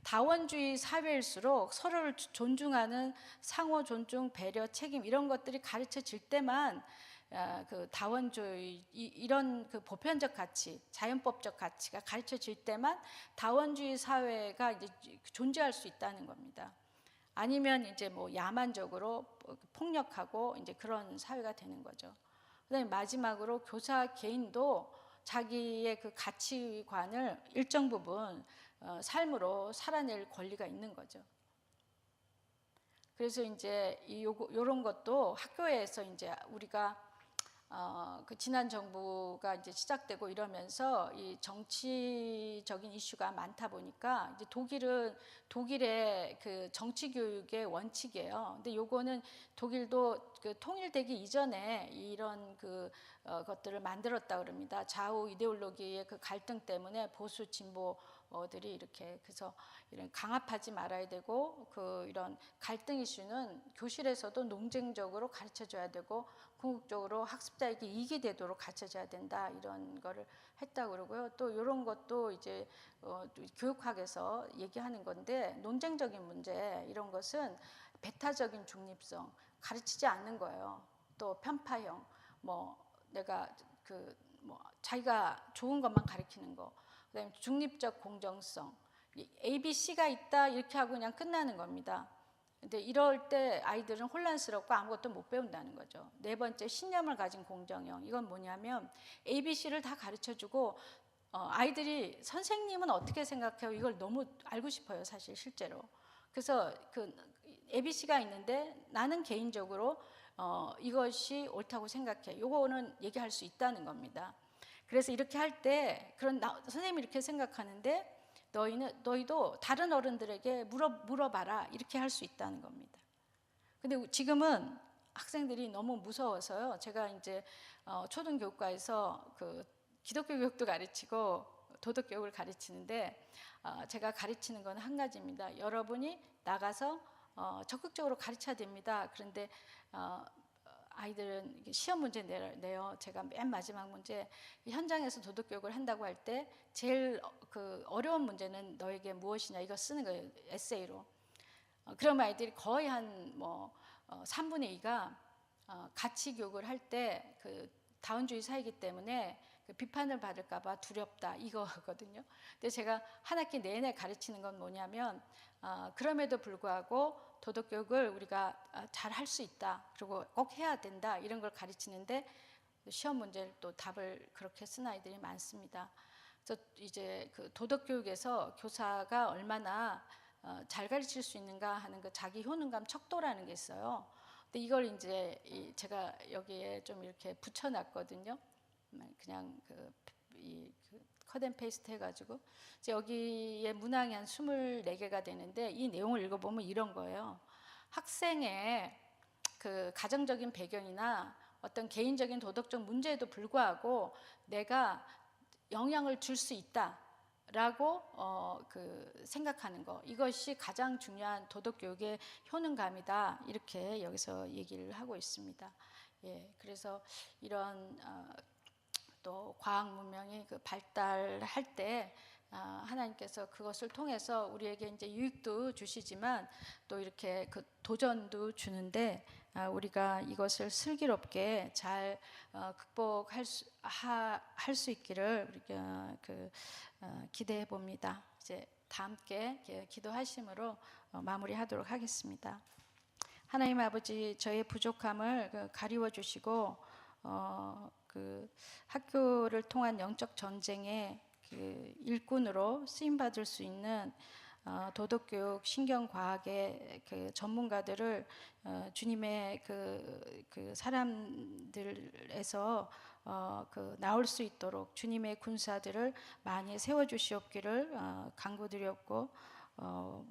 다원주의 사회일수록 서로를 존중하는 상호 존중, 배려, 책임, 이런 것들이 가르쳐질 때만 그 다원주의, 이런 그 보편적 가치, 자연법적 가치가 가르쳐질 때만 다원주의 사회가 이제 존재할 수 있다는 겁니다. 아니면 이제 뭐 야만적으로 폭력하고 이제 그런 사회가 되는 거죠. 그다음에 마지막으로 교사 개인도 자기의 그 가치관을 일정 부분 삶으로 살아낼 권리가 있는 거죠. 그래서 이제 이런 것도 학교에서 이제 우리가 그 지난 정부가 이제 시작되고 이러면서 이 정치적인 이슈가 많다 보니까 이제 독일의 그 정치 교육의 원칙이에요. 근데 요거는 독일도 그 통일되기 이전에 이런 것들을 만들었다 그럽니다. 좌우 이데올로기의 그 갈등 때문에 보수 진보들이 이렇게, 그래서 이런 강압하지 말아야 되고, 이런 갈등 이슈는 교실에서도 논쟁적으로 가르쳐 줘야 되고, 궁극적으로 학습자에게 이익이 되도록 가르쳐줘야 된다, 이런 거를 했다고 그러고요. 또 이런 것도 이제 교육학에서 얘기하는 건데, 논쟁적인 문제, 이런 것은 배타적인 중립성, 가르치지 않는 거예요. 또 편파형, 내가 자기가 좋은 것만 가르치는 거, 그다음에 중립적 공정성, ABC가 있다 이렇게 하고 그냥 끝나는 겁니다. 근데 이럴 때 아이들은 혼란스럽고 아무것도 못 배운다는 거죠. 네 번째, 신념을 가진 공정형. 이건 뭐냐면 ABC를 다 가르쳐주고 아이들이 선생님은 어떻게 생각해요? 이걸 너무 알고 싶어요, 사실 실제로. 그래서 ABC가 있는데 나는 개인적으로 이것이 옳다고 생각해. 요거는 얘기할 수 있다는 겁니다. 그래서 이렇게 할 때 선생님이 이렇게 생각하는데 너희도 다른 어른들에게 물어봐라, 이렇게 할 수 있다는 겁니다. 근데 지금은 학생들이 너무 무서워서요. 제가 이제 초등교육과에서 기독교 교육도 가르치고 도덕 교육을 가르치는데 제가 가르치는 건 한 가지입니다. 여러분이 나가서 적극적으로 가르쳐야 됩니다. 그런데 아이들은 시험 문제 내요. 제가 맨 마지막 문제, 현장에서 도덕 교육을 한다고 할 때 제일 어려운 문제는 너에게 무엇이냐, 이거 쓰는 거예요, 에세이로. 그럼 아이들이 거의 한 3분의 2가 가치 교육을 할 때 다원주의 사회이기 때문에 비판을 받을까봐 두렵다, 이거거든요. 근데 제가 한 학기 내내 가르치는 건 뭐냐면 그럼에도 불구하고 도덕교육을 우리가 잘 할 수 있다, 그리고 꼭 해야 된다, 이런 걸 가르치는데 시험 문제를 또 답을 그렇게 쓴 아이들이 많습니다. 그래서 이제 도덕교육에서 교사가 얼마나 잘 가르칠 수 있는가 하는 자기 효능감 척도라는 게 있어요. 근데 이걸 이제 제가 여기에 좀 이렇게 붙여놨거든요. 그냥 컷앤 페이스트 해가지고 여기에 문항이 한 24개가 되는데, 이 내용을 읽어보면 이런 거예요. 학생의 가정적인 배경이나 어떤 개인적인 도덕적 문제에도 불구하고 내가 영향을 줄 수 있다라고 생각하는 거, 이것이 가장 중요한 도덕교육의 효능감이다, 이렇게 여기서 얘기를 하고 있습니다. 예, 그래서 이런 또 과학 문명이 발달할 때 하나님께서 그것을 통해서 우리에게 이제 유익도 주시지만 또 이렇게 도전도 주는데, 우리가 이것을 슬기롭게 잘 극복할 수 있기를 우리가 기대해 봅니다. 이제 다 함께 기도하심으로 마무리하도록 하겠습니다. 하나님 아버지, 저의 부족함을 가리워 주시고 그 학교를 통한 영적 전쟁의 그 일꾼으로 쓰임 받을 수 있는 도덕교육, 신경과학의 그 전문가들을 주님의 그 사람들에서 그 나올 수 있도록 주님의 군사들을 많이 세워 주시옵기를 간구드렸고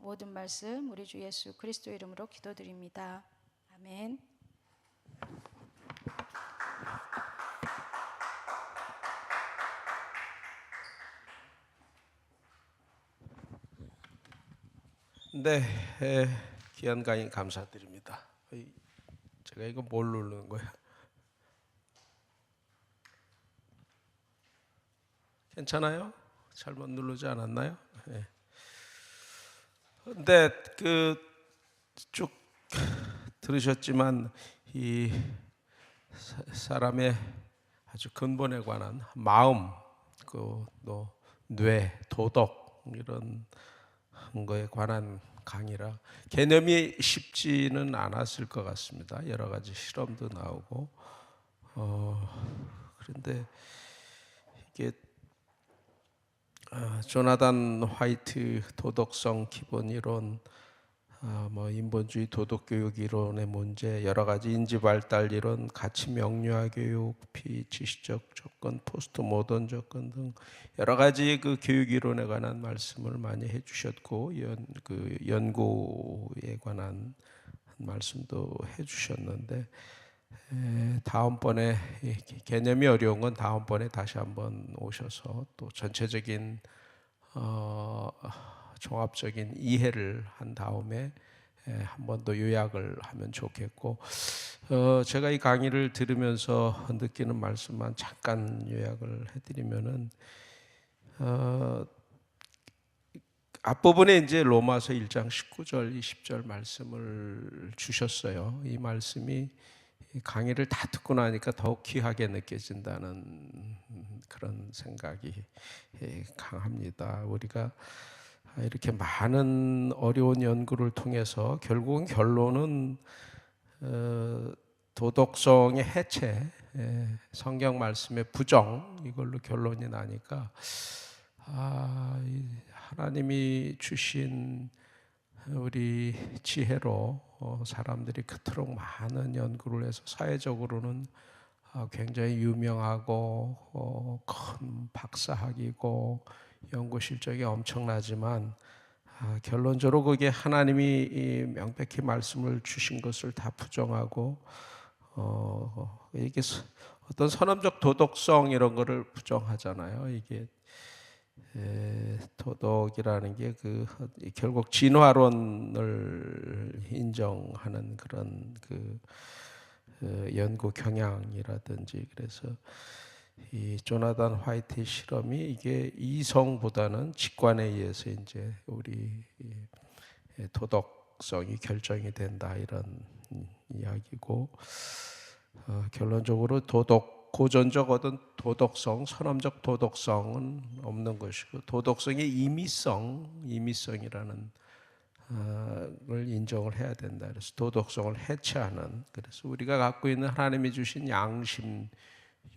모든 말씀 우리 주 예수 그리스도 이름으로 기도드립니다. 아멘. 네, 귀한 강의 감사드립니다. 제가 이거 뭘 누르는 거야? 괜찮아요? 잘못 누르지 않았나요? 네. 근데 그 쭉 들으셨지만 이 사람의 아주 근본에 관한 마음, 또 뇌, 도덕 이런 거에 관한 강의라 개념이 쉽지는 않았을 것 같습니다. 여러 가지 실험도 나오고 그런데 이게 조나단 화이트 도덕성 기본 이론, 뭐 인본주의 도덕교육 이론의 문제, 여러 가지 인지발달 이론, 가치 명료화 교육, 비지식적 접근, 포스트 모던 접근 등 여러 가지 그 교육 이론에 관한 말씀을 많이 해주셨고 그 연구에 관한 말씀도 해주셨는데 다음번에 개념이 어려운 건 다음번에 다시 한번 오셔서 또 전체적인 종합적인 이해를 한 다음에 한 번 더 요약을 하면 좋겠고 제가 이 강의를 들으면서 느끼는 말씀만 잠깐 요약을 해드리면은 앞부분에 이제 로마서 1장 19절 20절 말씀을 주셨어요. 이 말씀이 강의를 다 듣고 나니까 더욱 귀하게 느껴진다는 그런 생각이 강합니다. 우리가 이렇게 많은 어려운 연구를 통해서 결국은 결론은 도덕성의 해체, 성경 말씀의 부정 이걸로 결론이 나니까 하나님이 주신 우리 지혜로 사람들이 그토록 많은 연구를 해서 사회적으로는 굉장히 유명하고 큰 박사학위고 연구 실적이 엄청나지만 결론적으로 그게 하나님이 명백히 말씀을 주신 것을 다 부정하고 이게 어떤 선언적 도덕성 이런 거를 부정하잖아요. 이게 도덕이라는 게 결국 진화론을 인정하는 그런 연구 경향이라든지 그래서 이 조나단 화이트의 실험이 이게 이성보다는 직관에 의해서 이제 우리 도덕성이 결정이 된다 이런 이야기고 결론적으로 고전적 어떤 도덕성, 선언적 도덕성은 없는 것이고 도덕성의 임의성이라는 걸 인정을 해야 된다. 그래서 도덕성을 해체하는 그래서 우리가 갖고 있는 하나님이 주신 양심,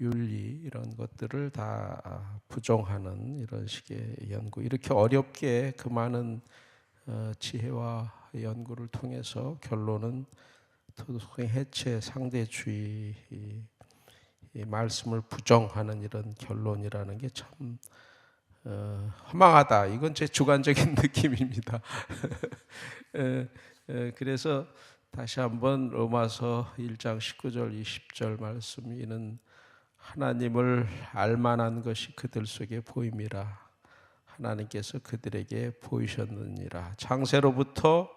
윤리 이런 것들을 다 부정하는 이런 식의 연구 이렇게 어렵게 그 많은 지혜와 연구를 통해서 결론은 도덕성의 해체, 상대주의 이 말씀을 부정하는 이런 결론이라는 게 참 허망하다. 이건 제 주관적인 느낌입니다. 그래서 다시 한번 로마서 1장 19절 20절 말씀 이는 하나님을 알만한 것이 그들 속에 보임이라 하나님께서 그들에게 보이셨느니라. 창세로부터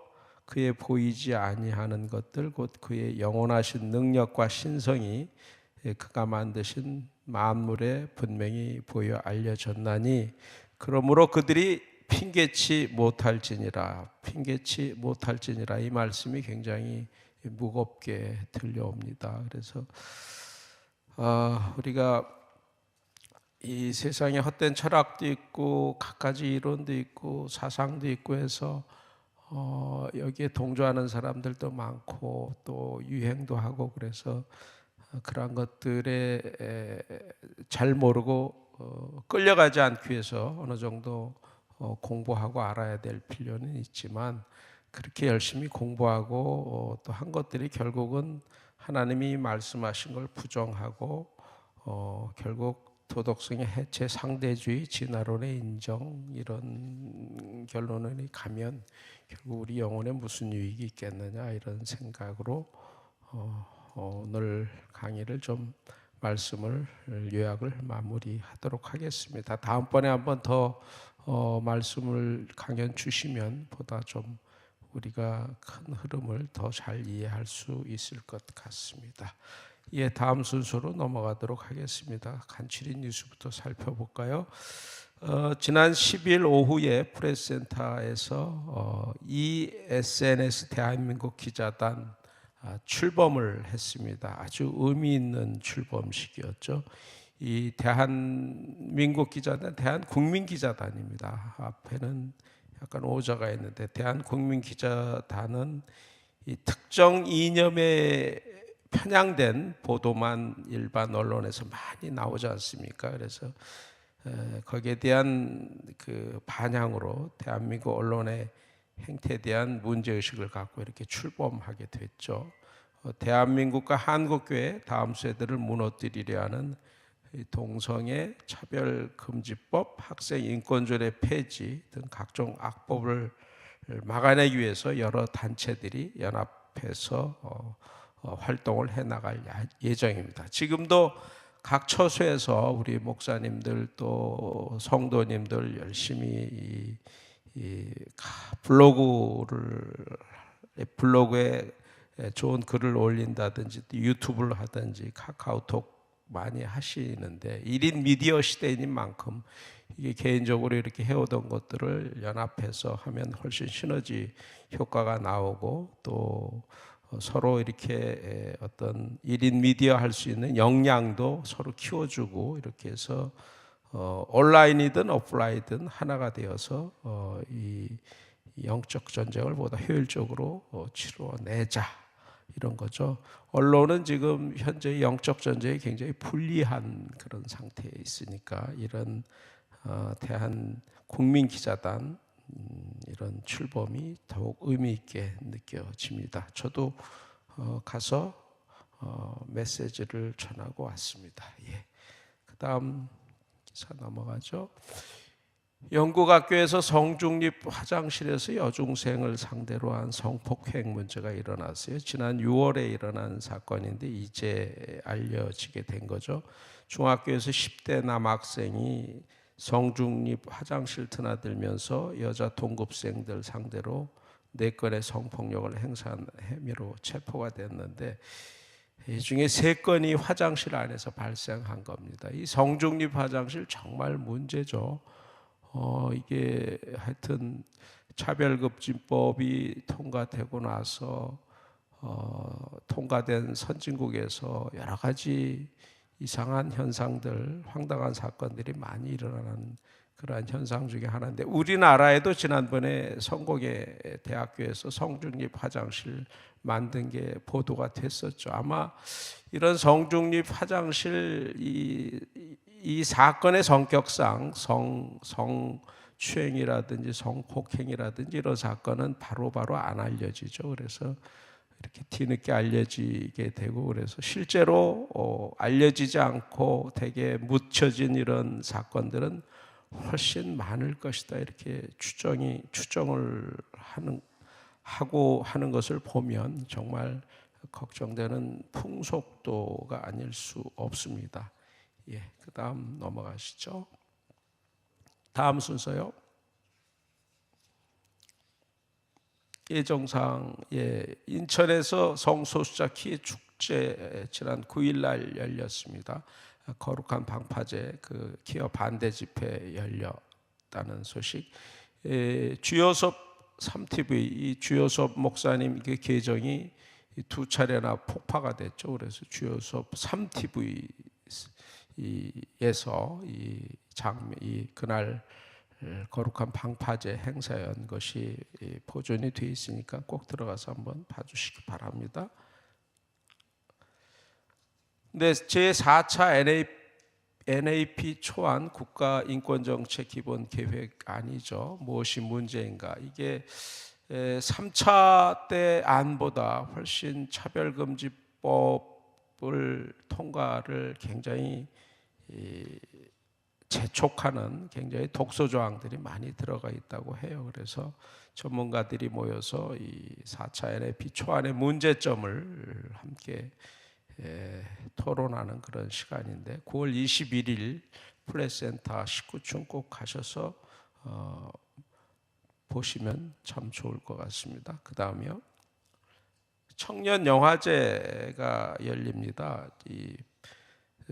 그의 보이지 아니하는 것들 곧 그의 영원하신 능력과 신성이 그가 만드신 만물에 분명히 보여 알려졌나니 그러므로 그들이 핑계치 못할지니라 이 말씀이 굉장히 무겁게 들려옵니다. 그래서 우리가 이 세상에 헛된 철학도 있고 갖가지 이론도 있고 사상도 있고 해서 여기에 동조하는 사람들도 많고 또 유행도 하고 그래서 그러한 것들에 잘 모르고 끌려가지 않기 위해서 어느 정도 공부하고 알아야 될 필요는 있지만, 그렇게 열심히 공부하고 또 한 것들이 결국은 하나님이 말씀하신 걸 부정하고 결국 도덕성의 해체, 상대주의, 진화론의 인정, 이런 결론을 가면 결국 우리 영혼에 무슨 유익이 있겠느냐, 이런 생각으로 오늘 강의를 좀 말씀을 요약을 마무리하도록 하겠습니다. 다음번에 한번 더 말씀을 강연 주시면 보다 좀 우리가 큰 흐름을 더 잘 이해할 수 있을 것 같습니다. 예, 다음 순서로 넘어가도록 하겠습니다. 간추린 뉴스부터 살펴볼까요? 지난 10일 오후에 프레스센터에서 이 SNS 대한민국 기자단 출범을 했습니다. 아주 의미 있는 출범식이었죠. 이 대한민국 기자단, 대한국민기자단입니다. 앞에는 약간 오자가 있는데, 대한국민기자단은 이 특정 이념에 편향된 보도만 일반 언론에서 많이 나오지 않습니까? 그래서 거기에 대한 그 반향으로 대한민국 언론의 행태에 대한 문제의식을 갖고 이렇게 출범하게 됐죠. 대한민국과 한국교회 다음 세대를 무너뜨리려 하는 동성애 차별금지법, 학생인권조례 폐지 등 각종 악법을 막아내기 위해서 여러 단체들이 연합해서 활동을 해나갈 예정입니다. 지금도 각 처소에서 우리 목사님들 또 성도님들 열심히 이 블로그에 좋은 글을 올린다든지 유튜브를 하든지 카카오톡 많이 하시는데, 1인 미디어 시대인 만큼 이게 개인적으로 이렇게 해오던 것들을 연합해서 하면 훨씬 시너지 효과가 나오고, 또 서로 이렇게 어떤 1인 미디어 할 수 있는 역량도 서로 키워주고, 이렇게 해서 온라인이든 오프라인이든 하나가 되어서 이 영적 전쟁을 보다 효율적으로 치러내자, 이런 거죠. 언론은 지금 현재 영적 전쟁이 굉장히 불리한 그런 상태에 있으니까 이런 대한 국민 기자단 이런 출범이 더욱 의미 있게 느껴집니다. 저도 가서 메시지를 전하고 왔습니다. 예. 그다음 기사 넘어가죠. 영국 학교에서 성중립 화장실에서 여중생을 상대로 한 성폭행 문제가 일어났어요. 지난 6월에 일어난 사건인데 이제 알려지게 된 거죠. 중학교에서 10대 남학생이 성중립 화장실 드나들면서 여자 동급생들 상대로 4건의 성폭력을 행사한 혐의로 체포가 됐는데, 이 중에 3건이 화장실 안에서 발생한 겁니다. 이 성중립 화장실 정말 문제죠. 이게 하여튼 차별금지법이 통과되고 나서 통과된 선진국에서 여러 가지 이상한 현상들, 황당한 사건들이 많이 일어나는 그러한 현상 중에 하나인데, 우리나라에도 지난번에 성공회 대학교에서 성중립 화장실 만든 게 보도가 됐었죠. 아마 이런 성중립 화장실 이 사건의 성격상 성추행이라든지 성폭행이라든지 이런 사건은 바로바로 안 알려지죠. 그래서 이렇게 뒤늦게 알려지게 되고, 그래서 실제로 알려지지 않고 되게 묻혀진 이런 사건들은 훨씬 많을 것이다, 이렇게 추정을 하는 것을 보면 정말 걱정되는 풍속도가 아닐 수 없습니다. 예, 그다음 넘어가시죠. 다음 순서요. 예정상 인천에서 성소수자 기회 축제 지난 9일 날 열렸습니다. 거룩한 방파제 그 기업 반대 집회 열렸다는 소식. 주요섭 3TV 이 주요섭 목사님 그 계정이 2차례나 폭파가 됐죠. 그래서 주요섭 3TV에서 그날 거룩한 방파제 행사한 것이 보존이 되어 있으니까 꼭 들어가서 한번 봐주시기 바랍니다. 근데 제4차 NAP 초안 국가인권정책 기본 계획안이죠. 무엇이 문제인가? 이게 3차 때 안보다 훨씬 차별금지법을 통과를 굉장히 재촉하는 굉장히 독소 조항들이 많이 들어가 있다고 해요. 그래서 전문가들이 모여서 이 4차 NAP 초안의 문제점을 함께 토론하는 그런 시간인데 9월 21일 플레센터 19층 꼭 가셔서 보시면 참 좋을 것 같습니다. 그 다음이요. 청년 영화제가 열립니다. 이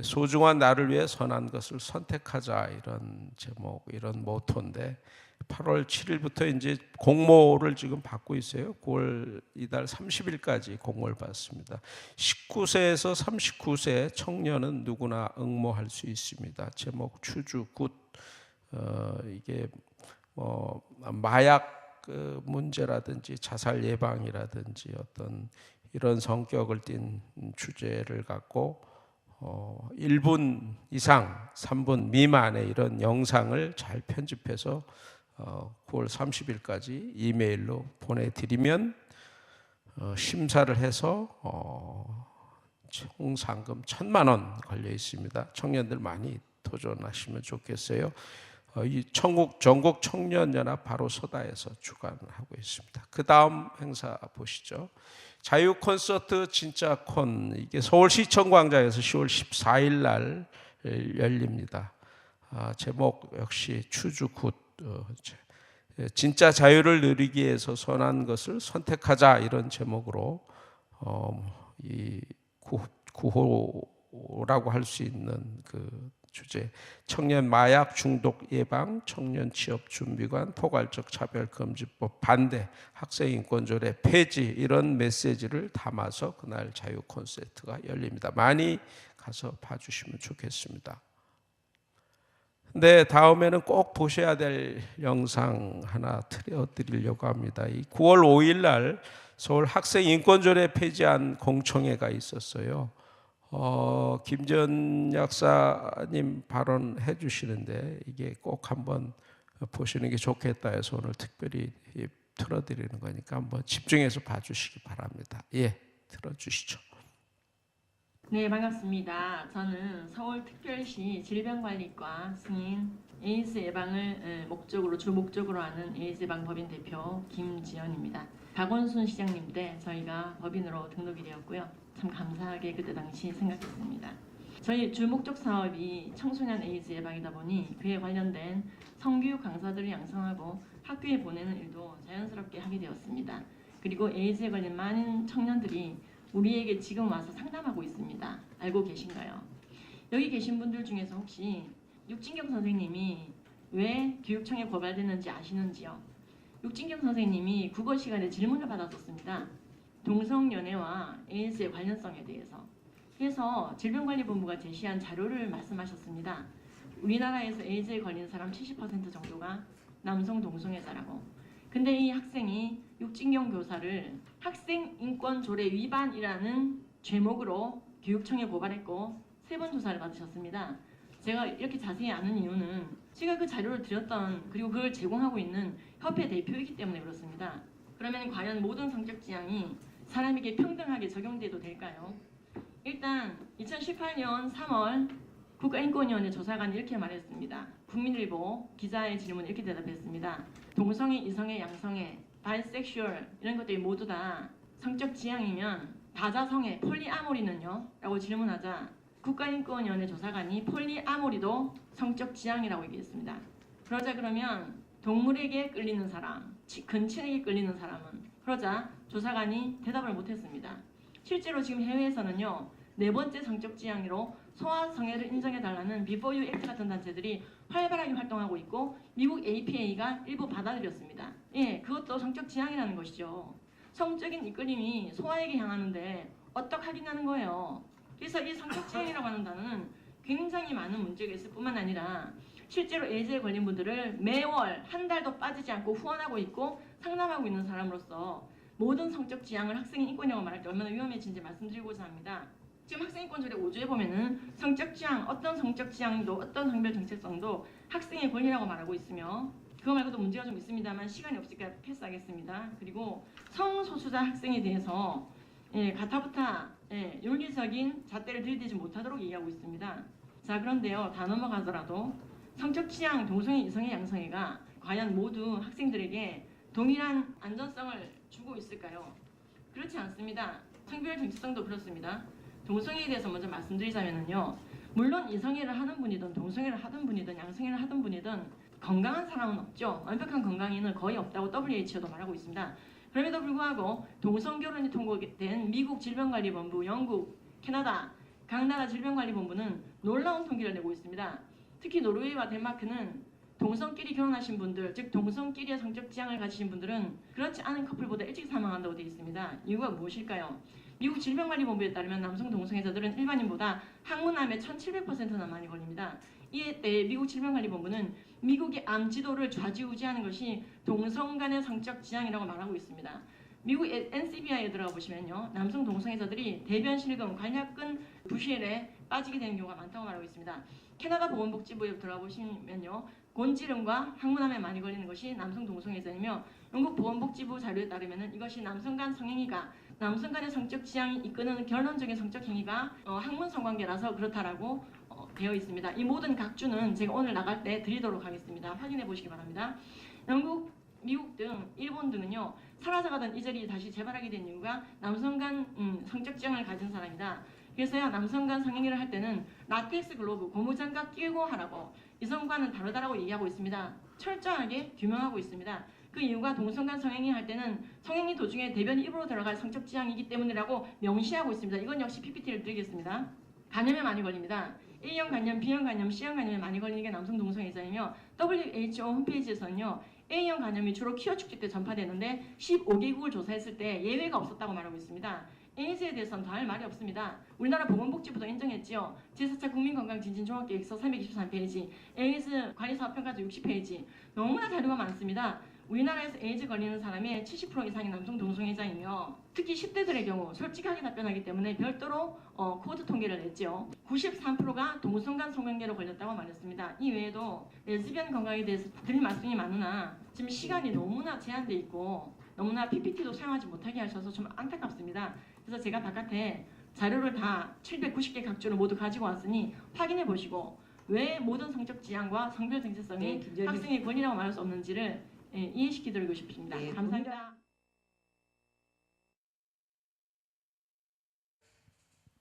소중한 나를 위해 선한 것을 선택하자 이런 제목, 이런 모토인데 8월 7일부터 이제 공모를 지금 받고 있어요. 9월 이달 30일까지 공모를 받습니다. 19세에서 39세 청년은 누구나 응모할 수 있습니다. 제목 추주 굿. 이게 뭐 마약 문제라든지 자살 예방이라든지 어떤 이런 성격을 띤 주제를 갖고 1분 이상 3분 미만의 이런 영상을 잘 편집해서 9월 30일까지 이메일로 보내드리면 심사를 해서 총 상금 1,000만 원 걸려 있습니다. 청년들 많이 도전하시면 좋겠어요. 이 전국 청년연합 바로 소다에서 주관하고 있습니다. 그 다음 행사 보시죠. 자유 콘서트 진짜 콘, 이게 서울시청 광장에서 10월 14일 날 열립니다. 제목 역시 추주 굿. 진짜 자유를 누리기 위해서 선한 것을 선택하자 이런 제목으로 이 구호라고 할 수 있는 그 주제, 청년 마약 중독 예방, 청년 취업 준비관, 포괄적 차별금지법 반대, 학생 인권조례 폐지 이런 메시지를 담아서 그날 자유 콘서트가 열립니다. 많이 가서 봐주시면 좋겠습니다. 네, 다음에는 꼭 보셔야 될 영상 하나 틀어드리려고 합니다. 이 9월 5일 날 서울 학생 인권조례 폐지안 공청회가 있었어요. 김전 약사님 발언해 주시는데 이게 꼭 한번 보시는 게 좋겠다 해서 오늘 특별히 틀어드리는 거니까 한번 집중해서 봐주시기 바랍니다. 예, 틀어주시죠. 네, 반갑습니다. 저는 서울특별시 질병관리과 승인 에이즈 예방을 주 목적으로 하는 에이즈 예방 법인 대표 김지연입니다. 박원순 시장님 때 저희가 법인으로 등록이 되었고요. 참 감사하게 그때 당시 생각했습니다. 저희 주 목적 사업이 청소년 에이즈 예방이다 보니 그에 관련된 성교육 강사들을 양성하고 학교에 보내는 일도 자연스럽게 하게 되었습니다. 그리고 에이즈에 걸린 많은 청년들이 우리에게 지금 와서 상담하고 있습니다. 알고 계신가요? 여기 계신 분들 중에서 혹시 육진경 선생님이 왜 교육청에 고발됐는지 아시는지요? 육진경 선생님이 국어 시간에 질문을 받았었습니다. 동성연애와 에이즈의 관련성에 대해서. 그래서 질병관리본부가 제시한 자료를 말씀하셨습니다. 우리나라에서 에이즈에 걸린 사람 70% 정도가 남성 동성애자라고. 근데 이 학생이 육진경 교사를 학생 인권 조례 위반이라는 제목으로 교육청에 고발했고 3번 조사를 받으셨습니다. 제가 이렇게 자세히 아는 이유는 제가 그 자료를 드렸던 그리고 그걸 제공하고 있는 협회 대표이기 때문에 그렇습니다. 그러면 과연 모든 성적 지향이 사람에게 평등하게 적용돼도 될까요? 일단 2018년 3월 국가인권위원회 조사관이 이렇게 말했습니다. 국민일보 기자의 질문에 이렇게 대답했습니다. 동성애, 이성애, 양성애, 바이섹슈얼 이런 것들이 모두 다 성적 지향이면 다자성애, 폴리아모리는요? 라고 질문하자 국가인권위원회 조사관이 폴리아모리도 성적 지향이라고 얘기했습니다. 그러면 동물에게 끌리는 사람, 근친에게 끌리는 사람은 그러자 조사관이 대답을 못했습니다. 실제로 지금 해외에서는요. 4번째 성적 지향으로 소아성애를 인정해달라는 Before You Act 같은 단체들이 활발하게 활동하고 있고 미국 APA가 일부 받아들였습니다. 예, 그것도 성적 지향이라는 것이죠. 성적인 이끌림이 소아에게 향하는데 어떻게 확인하는 거예요. 그래서 이 성적 지향이라고 하는 단어는 굉장히 많은 문제가 있을 뿐만 아니라 실제로 에이즈에 걸린 분들을 매월 한 달도 빠지지 않고 후원하고 있고 상담하고 있는 사람으로서 모든 성적 지향을 학생의 인권이라고 말할 때 얼마나 위험해진지 말씀드리고자 합니다. 지금 학생인권조례 5조에 보면은 성적 지향, 어떤 성적 지향도 어떤 성별 정체성도 학생의 권리라고 말하고 있으며 그거 말고도 문제가 좀 있습니다만 시간이 없으니까 패스하겠습니다. 그리고 성소수자 학생에 대해서 가타부타 윤리적인 잣대를 들이대지 못하도록 얘기하고 있습니다. 자, 그런데요, 다 넘어가더라도 성적 취향, 동성애, 이성애, 양성애가 과연 모두 학생들에게 동일한 안전성을 주고 있을까요? 그렇지 않습니다. 성별 정체성도 그렇습니다. 동성애에 대해서 먼저 말씀드리자면요, 물론 이성애를 하는 분이든 동성애를 하든 분이든 양성애를 하든 분이든 건강한 사람은 없죠. 완벽한 건강인은 거의 없다고 WHO도 말하고 있습니다. 그럼에도 불구하고 동성결혼이 통보된 미국 질병관리본부, 영국, 캐나다 각 나라 질병관리본부는 놀라운 통계를 내고 있습니다. 특히 노르웨이와 덴마크는 동성끼리 결혼하신 분들, 즉 동성끼리의 성적 지향을 가지신 분들은 그렇지 않은 커플보다 일찍 사망한다고 되어 있습니다. 이유가 무엇일까요? 미국 질병관리본부에 따르면 남성 동성애자들은 일반인보다 항문암에 1700%나 많이 걸립니다. 이에 대해 미국 질병관리본부는 미국의 암 지도를 좌지우지하는 것이 동성 간의 성적 지향이라고 말하고 있습니다. 미국 NCBI에 들어가 보시면요, 남성 동성애자들이 대변 실금, 관략근 부실에 빠지게 되는 경우가 많다고 말하고 있습니다. 캐나다 보건복지부에 들어가 보시면요, 곤지름과 항문암에 많이 걸리는 것이 남성 동성애자이며 영국 보건복지부 자료에 따르면 이것이 남성 간 성행위가 남성 간의 성적 지향이 이끄는 결론적인 성적 행위가 항문 성관계라서 그렇다라고 되어 있습니다. 이 모든 각주는 제가 오늘 나갈 때 드리도록 하겠습니다. 확인해 보시기 바랍니다. 영국, 미국 등 일본 등은요, 사라져가던 이절이 다시 재발하게 된 이유가 남성 간 성적 지향을 가진 사람이다. 그래서요, 남성 간 성행위를 할 때는 라텍스 글로브, 고무장갑 끼고 하라고, 이성과는 다르다라고 얘기하고 있습니다. 철저하게 규명하고 있습니다. 그 이유가 동성 간 성행위 할 때는 성행위 도중에 대변이 입으로 들어갈 성적 지향이기 때문이라고 명시하고 있습니다. 이건 역시 PPT를 드리겠습니다. 간염에 많이 걸립니다. A형 간염, B형 간염, C형 간염에 많이 걸리는 게 남성 동성애자이며 WHO 홈페이지에서는요, A형 간염이 주로 키워 축제 때 전파되는데 15개국을 조사했을 때 예외가 없었다고 말하고 있습니다. 에이즈에 대해서는 더할 말이 없습니다. 우리나라 보건복지부도 인정했지요. 제4차 국민건강진진종합계획서 323페이지, 에이즈 관리사업평가서 60페이지, 너무나 자료가 많습니다. 우리나라에서 에이즈 걸리는 사람의 70% 이상이 남성 동성애자이며 특히 10대들의 경우 솔직하게 답변하기 때문에 별도로 코드 통계를 냈죠. 93%가 동성 간 성관계로 걸렸다고 말했습니다. 이 외에도 레즈비언 건강에 대해서 드릴 말씀이 많으나 지금 시간이 너무나 제한돼 있고 너무나 PPT도 사용하지 못하게 하셔서 좀 안타깝습니다. 그래서 제가 바깥에 자료를 다 790개 각주를 모두 가지고 왔으니 확인해 보시고 왜 모든 성적 지향과 성별 정체성이 학생의 권리라고 말할 수 없는지를 이해시켜드리고 싶습니다. 감사합니다.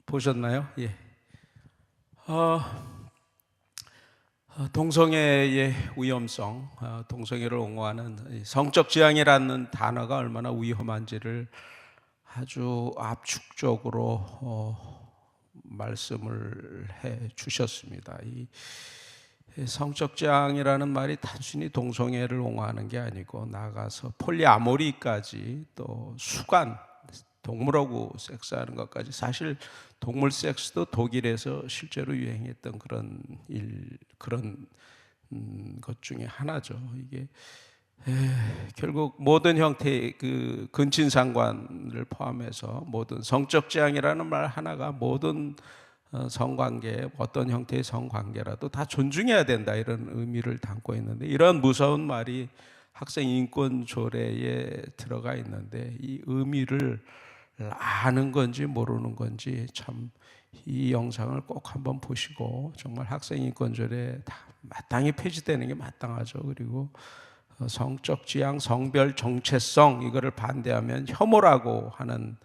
보셨나요? 예. 동성애의 위험성, 동성애를 옹호하는 성적 지향이라는 단어가 얼마나 위험한지를 아주 압축적으로 말씀을 해 주셨습니다. 이 성적 지향이라는 말이 단순히 동성애를 옹호하는 게 아니고 나아가서 폴리아모리까지 또 수간, 동물하고 섹스하는 것까지, 사실 동물 섹스도 독일에서 실제로 유행했던 그런 것 중에 하나죠. 이게 결국 모든 형태의 그 근친상관을 포함해서 모든 성적 지향이라는 말 하나가 모든 성관계, 어떤 형태의 성관계라도 다 존중해야 된다, 이런 의미를 담고 있는데, 이런 무서운 말이 학생 인권 조례에 들어가 있는데 이 의미를 아는 건지 모르는 건지 참 이 영상을 꼭 한번 보시고 정말 학생 인권 조례 다 마땅히 폐지되는 게 마땅하죠. 그리고 성적 지향, 성별 정체성 이거를 반대하면 혐오라고 하는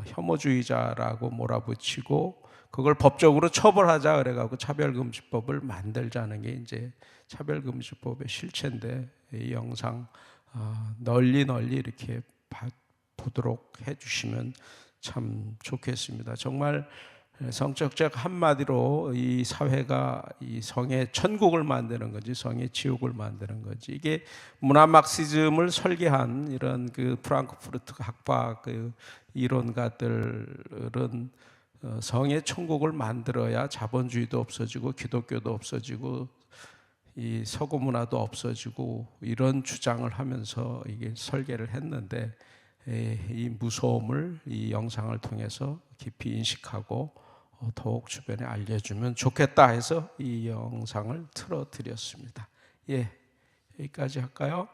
혐오주의자라고 몰아붙이고 그걸 법적으로 처벌하자 그래가지고 차별금지법을 만들자는 게 이제 차별금지법의 실체인데, 이 영상 널리 이렇게 보도록 해주시면 참 좋겠습니다. 정말 성적 지향 한마디로 이 사회가 이 성의 천국을 만드는 건지 성의 지옥을 만드는 건지, 이게 문화 막시즘을 설계한 이런 그 프랑크푸르트 학파 그 이론가들은 성의 천국을 만들어야 자본주의도 없어지고 기독교도 없어지고 이 서구 문화도 없어지고 이런 주장을 하면서 이게 설계를 했는데, 이 무서움을 이 영상을 통해서 깊이 인식하고 더욱 주변에 알려주면 좋겠다 해서 이 영상을 틀어드렸습니다. 예, 여기까지 할까요?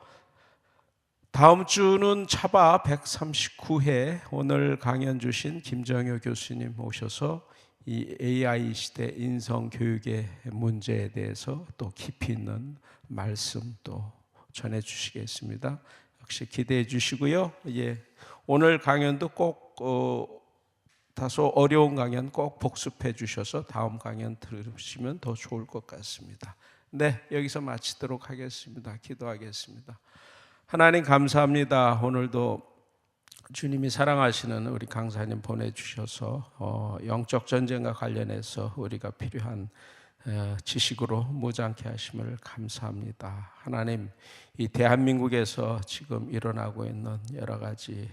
다음 주는 차바 139회 오늘 강연 주신 김정효 교수님 오셔서 이 AI 시대 인성 교육의 문제에 대해서 또 깊이 있는 말씀 또 전해 주시겠습니다. 역시 기대해 주시고요. 예, 오늘 강연도 꼭 다소 어려운 강연 꼭 복습해 주셔서 다음 강연 들으시면 더 좋을 것 같습니다. 네, 여기서 마치도록 하겠습니다. 기도하겠습니다. 하나님 감사합니다. 오늘도 주님이 사랑하시는 우리 강사님 보내주셔서 영적 전쟁과 관련해서 우리가 필요한 지식으로 무장케 하심을 감사합니다. 하나님, 이 대한민국에서 지금 일어나고 있는 여러 가지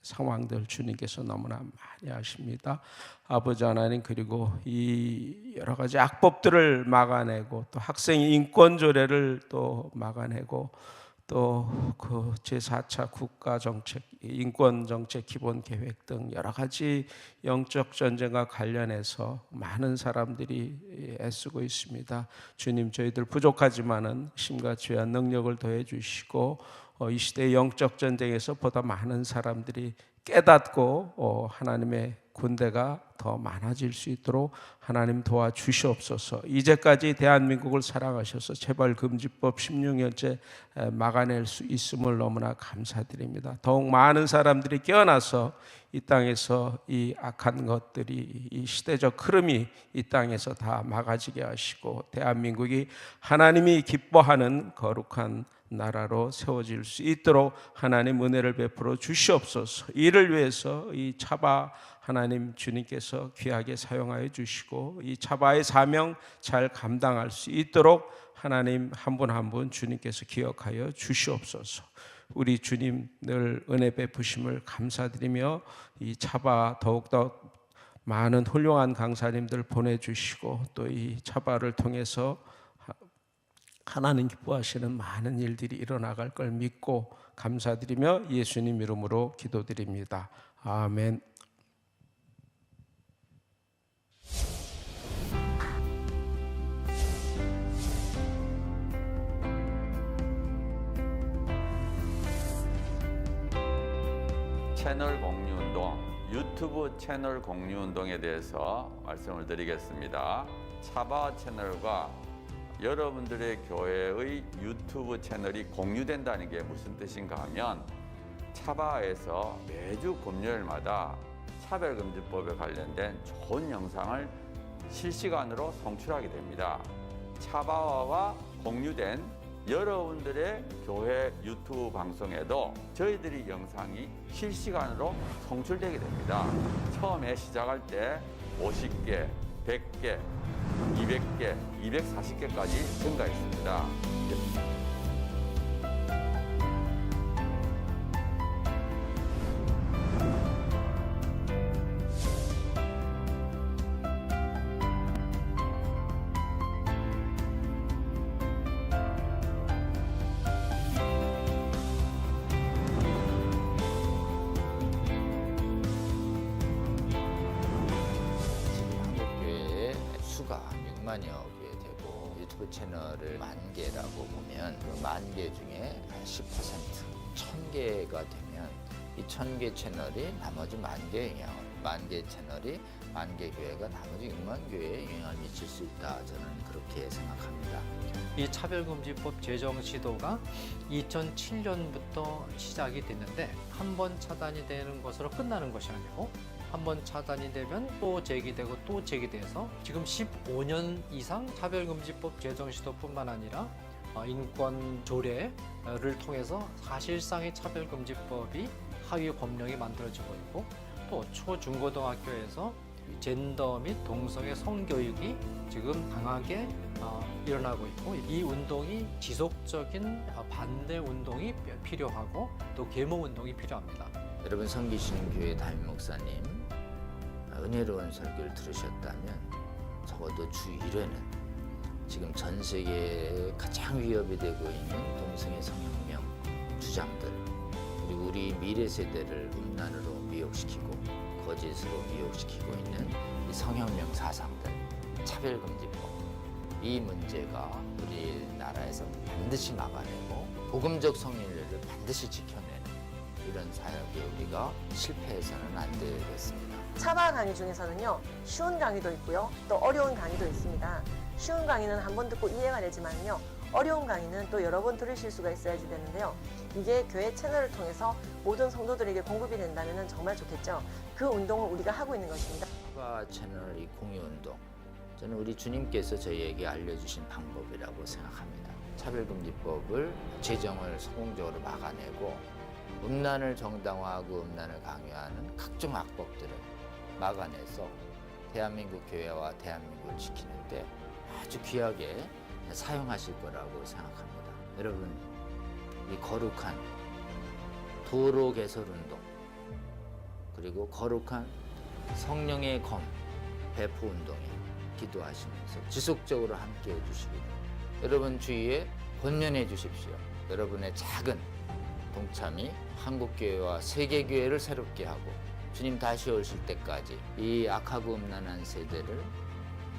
상황들 주님께서 너무나 많이 아십니다. 아버지 하나님, 그리고 이 여러 가지 악법들을 막아내고 또 학생의 인권 조례를 또 막아내고 또 그 제4차 국가정책, 인권정책 기본계획 등 여러 가지 영적 전쟁과 관련해서 많은 사람들이 애쓰고 있습니다. 주님, 저희들 부족하지만은 힘과 지혜와 능력을 더해 주시고 이 시대의 영적 전쟁에서 보다 많은 사람들이 깨닫고 하나님의 군대가 더 많아질 수 있도록 하나님 도와주시옵소서. 이제까지 대한민국을 사랑하셔서 재벌금지법 16년째 막아낼 수 있음을 너무나 감사드립니다. 더욱 많은 사람들이 깨어나서 이 땅에서 이 악한 것들이, 이 시대적 흐름이 이 땅에서 다 막아지게 하시고 대한민국이 하나님이 기뻐하는 거룩한 나라로 세워질 수 있도록 하나님 은혜를 베풀어 주시옵소서. 이를 위해서 이 차바 하나님 주님께서 귀하게 사용하여 주시고 이 차바의 사명 잘 감당할 수 있도록 하나님 한 분 한 분 주님께서 기억하여 주시옵소서. 우리 주님 늘 은혜 베푸심을 감사드리며 이 차바 더욱더 많은 훌륭한 강사님들 보내주시고 또 이 차바를 통해서 하나님 기뻐하시는 많은 일들이 일어나갈 걸 믿고 감사드리며 예수님 이름으로 기도드립니다. 아멘. 채널 공유운동, 유튜브 채널 공유운동에 대해서 말씀을 드리겠습니다. 차바 채널과 여러분들의 교회의 유튜브 채널이 공유된다는 게 무슨 뜻인가 하면 차바에서 매주 금요일마다 차별금지법에 관련된 좋은 영상을 실시간으로 송출하게 됩니다. 차바와 공유된 여러분들의 교회 유튜브 방송에도 저희들이 영상이 실시간으로 송출되게 됩니다. 처음에 시작할 때 50개, 100개, 200개, 240개까지 증가했습니다. 수가 6만여 개 되고 유튜브 채널을 10,000개라고 보면 그 10,000개 중에 10%, 1,000개가 되면 이 1,000개 채널이 나머지 10,000개에 영향을, 10,000개 채널이 10,000개 교회가 나머지 6만 교회에 영향을 미칠 수 있다. 저는 그렇게 생각합니다. 이 차별금지법 제정 시도가 2007년부터 시작이 됐는데 한 번 차단이 되는 것으로 끝나는 것이 아니고 한 번 차단이 되면 또 제기되고 또 제기돼서 지금 15년 이상 차별금지법 제정 시도뿐만 아니라 인권 조례를 통해서 사실상의 차별금지법이 하위 법령이 만들어지고 있고 또 초중고등학교에서 젠더 및 동성애 성교육이 지금 강하게 일어나고 있고 이 운동이 지속적인 반대 운동이 필요하고 또 계몽 운동이 필요합니다. 여러분 섬기시는 교회 담임 목사님 은혜로운 설교를 들으셨다면 적어도 주 1회는 지금 전 세계에 가장 위협이 되고 있는 동성애 성혁명 주장들 그리고 우리 미래 세대를 음란으로 미혹시키고 거짓으로 미혹시키고 있는 이 성혁명 사상들, 차별금지법, 이 문제가 우리나라에서 반드시 막아내고 복음적 성인례를 반드시 지켜내는 이런 사역에 우리가 실패해서는 안 되겠습니다. 차바 강의 중에서는요, 쉬운 강의도 있고요, 또 어려운 강의도 있습니다. 쉬운 강의는 한 번 듣고 이해가 되지만요, 어려운 강의는 또 여러 번 들으실 수가 있어야지 되는데요. 이게 교회 채널을 통해서 모든 성도들에게 공급이 된다면 정말 좋겠죠. 그 운동을 우리가 하고 있는 것입니다. 차바 채널 이 공유 운동, 저는 우리 주님께서 저희에게 알려주신 방법이라고 생각합니다. 차별금지법을 제정을 성공적으로 막아내고 음란을 정당화하고 음란을 강요하는 각종 악법들을 막아내서 대한민국 교회와 대한민국을 지키는데 아주 귀하게 사용하실 거라고 생각합니다. 여러분, 이 거룩한 도로 개설 운동, 그리고 거룩한 성령의 검 배포 운동에 기도하시면서 지속적으로 함께 해주시기를 여러분 주위에 권면해 주십시오. 여러분의 작은 동참이 한국교회와 세계교회를 새롭게 하고 주님 다시 오실 때까지 이 악하고 음란한 세대를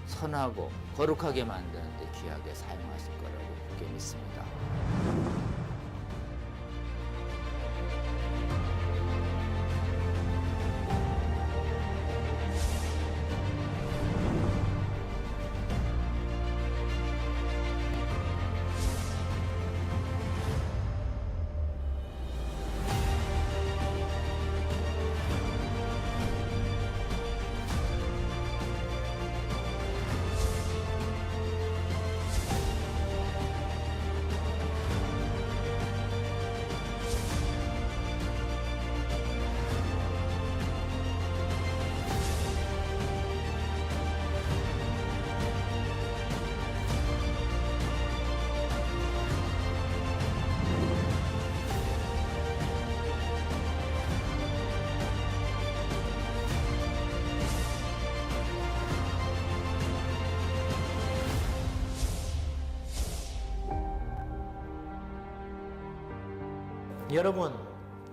선하고 거룩하게 만드는 데 귀하게 사용하실 거라고 굳게 믿습니다.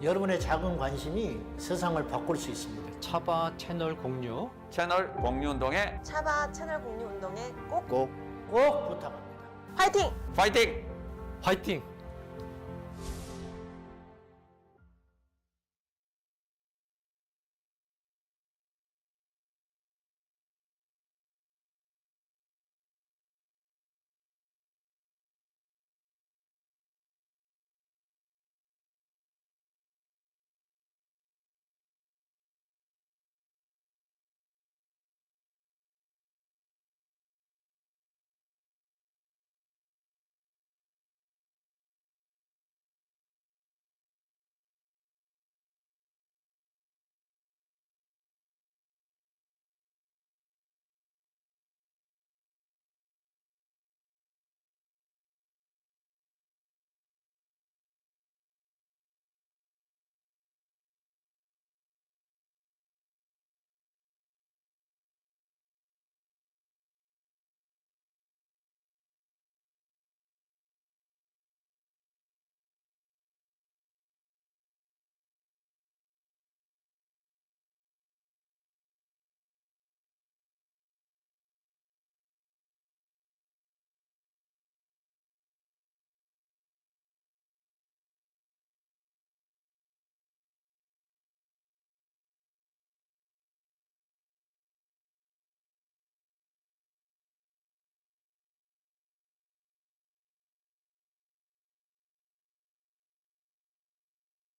여러분의 작은 관심이 세상을 바꿀 수 있습니다. 차바 채널 공유 채널 공유 운동에 차바 채널 공유 운동에 꼭 꼭 꼭 부탁합니다. 파이팅! 파이팅! 화이팅!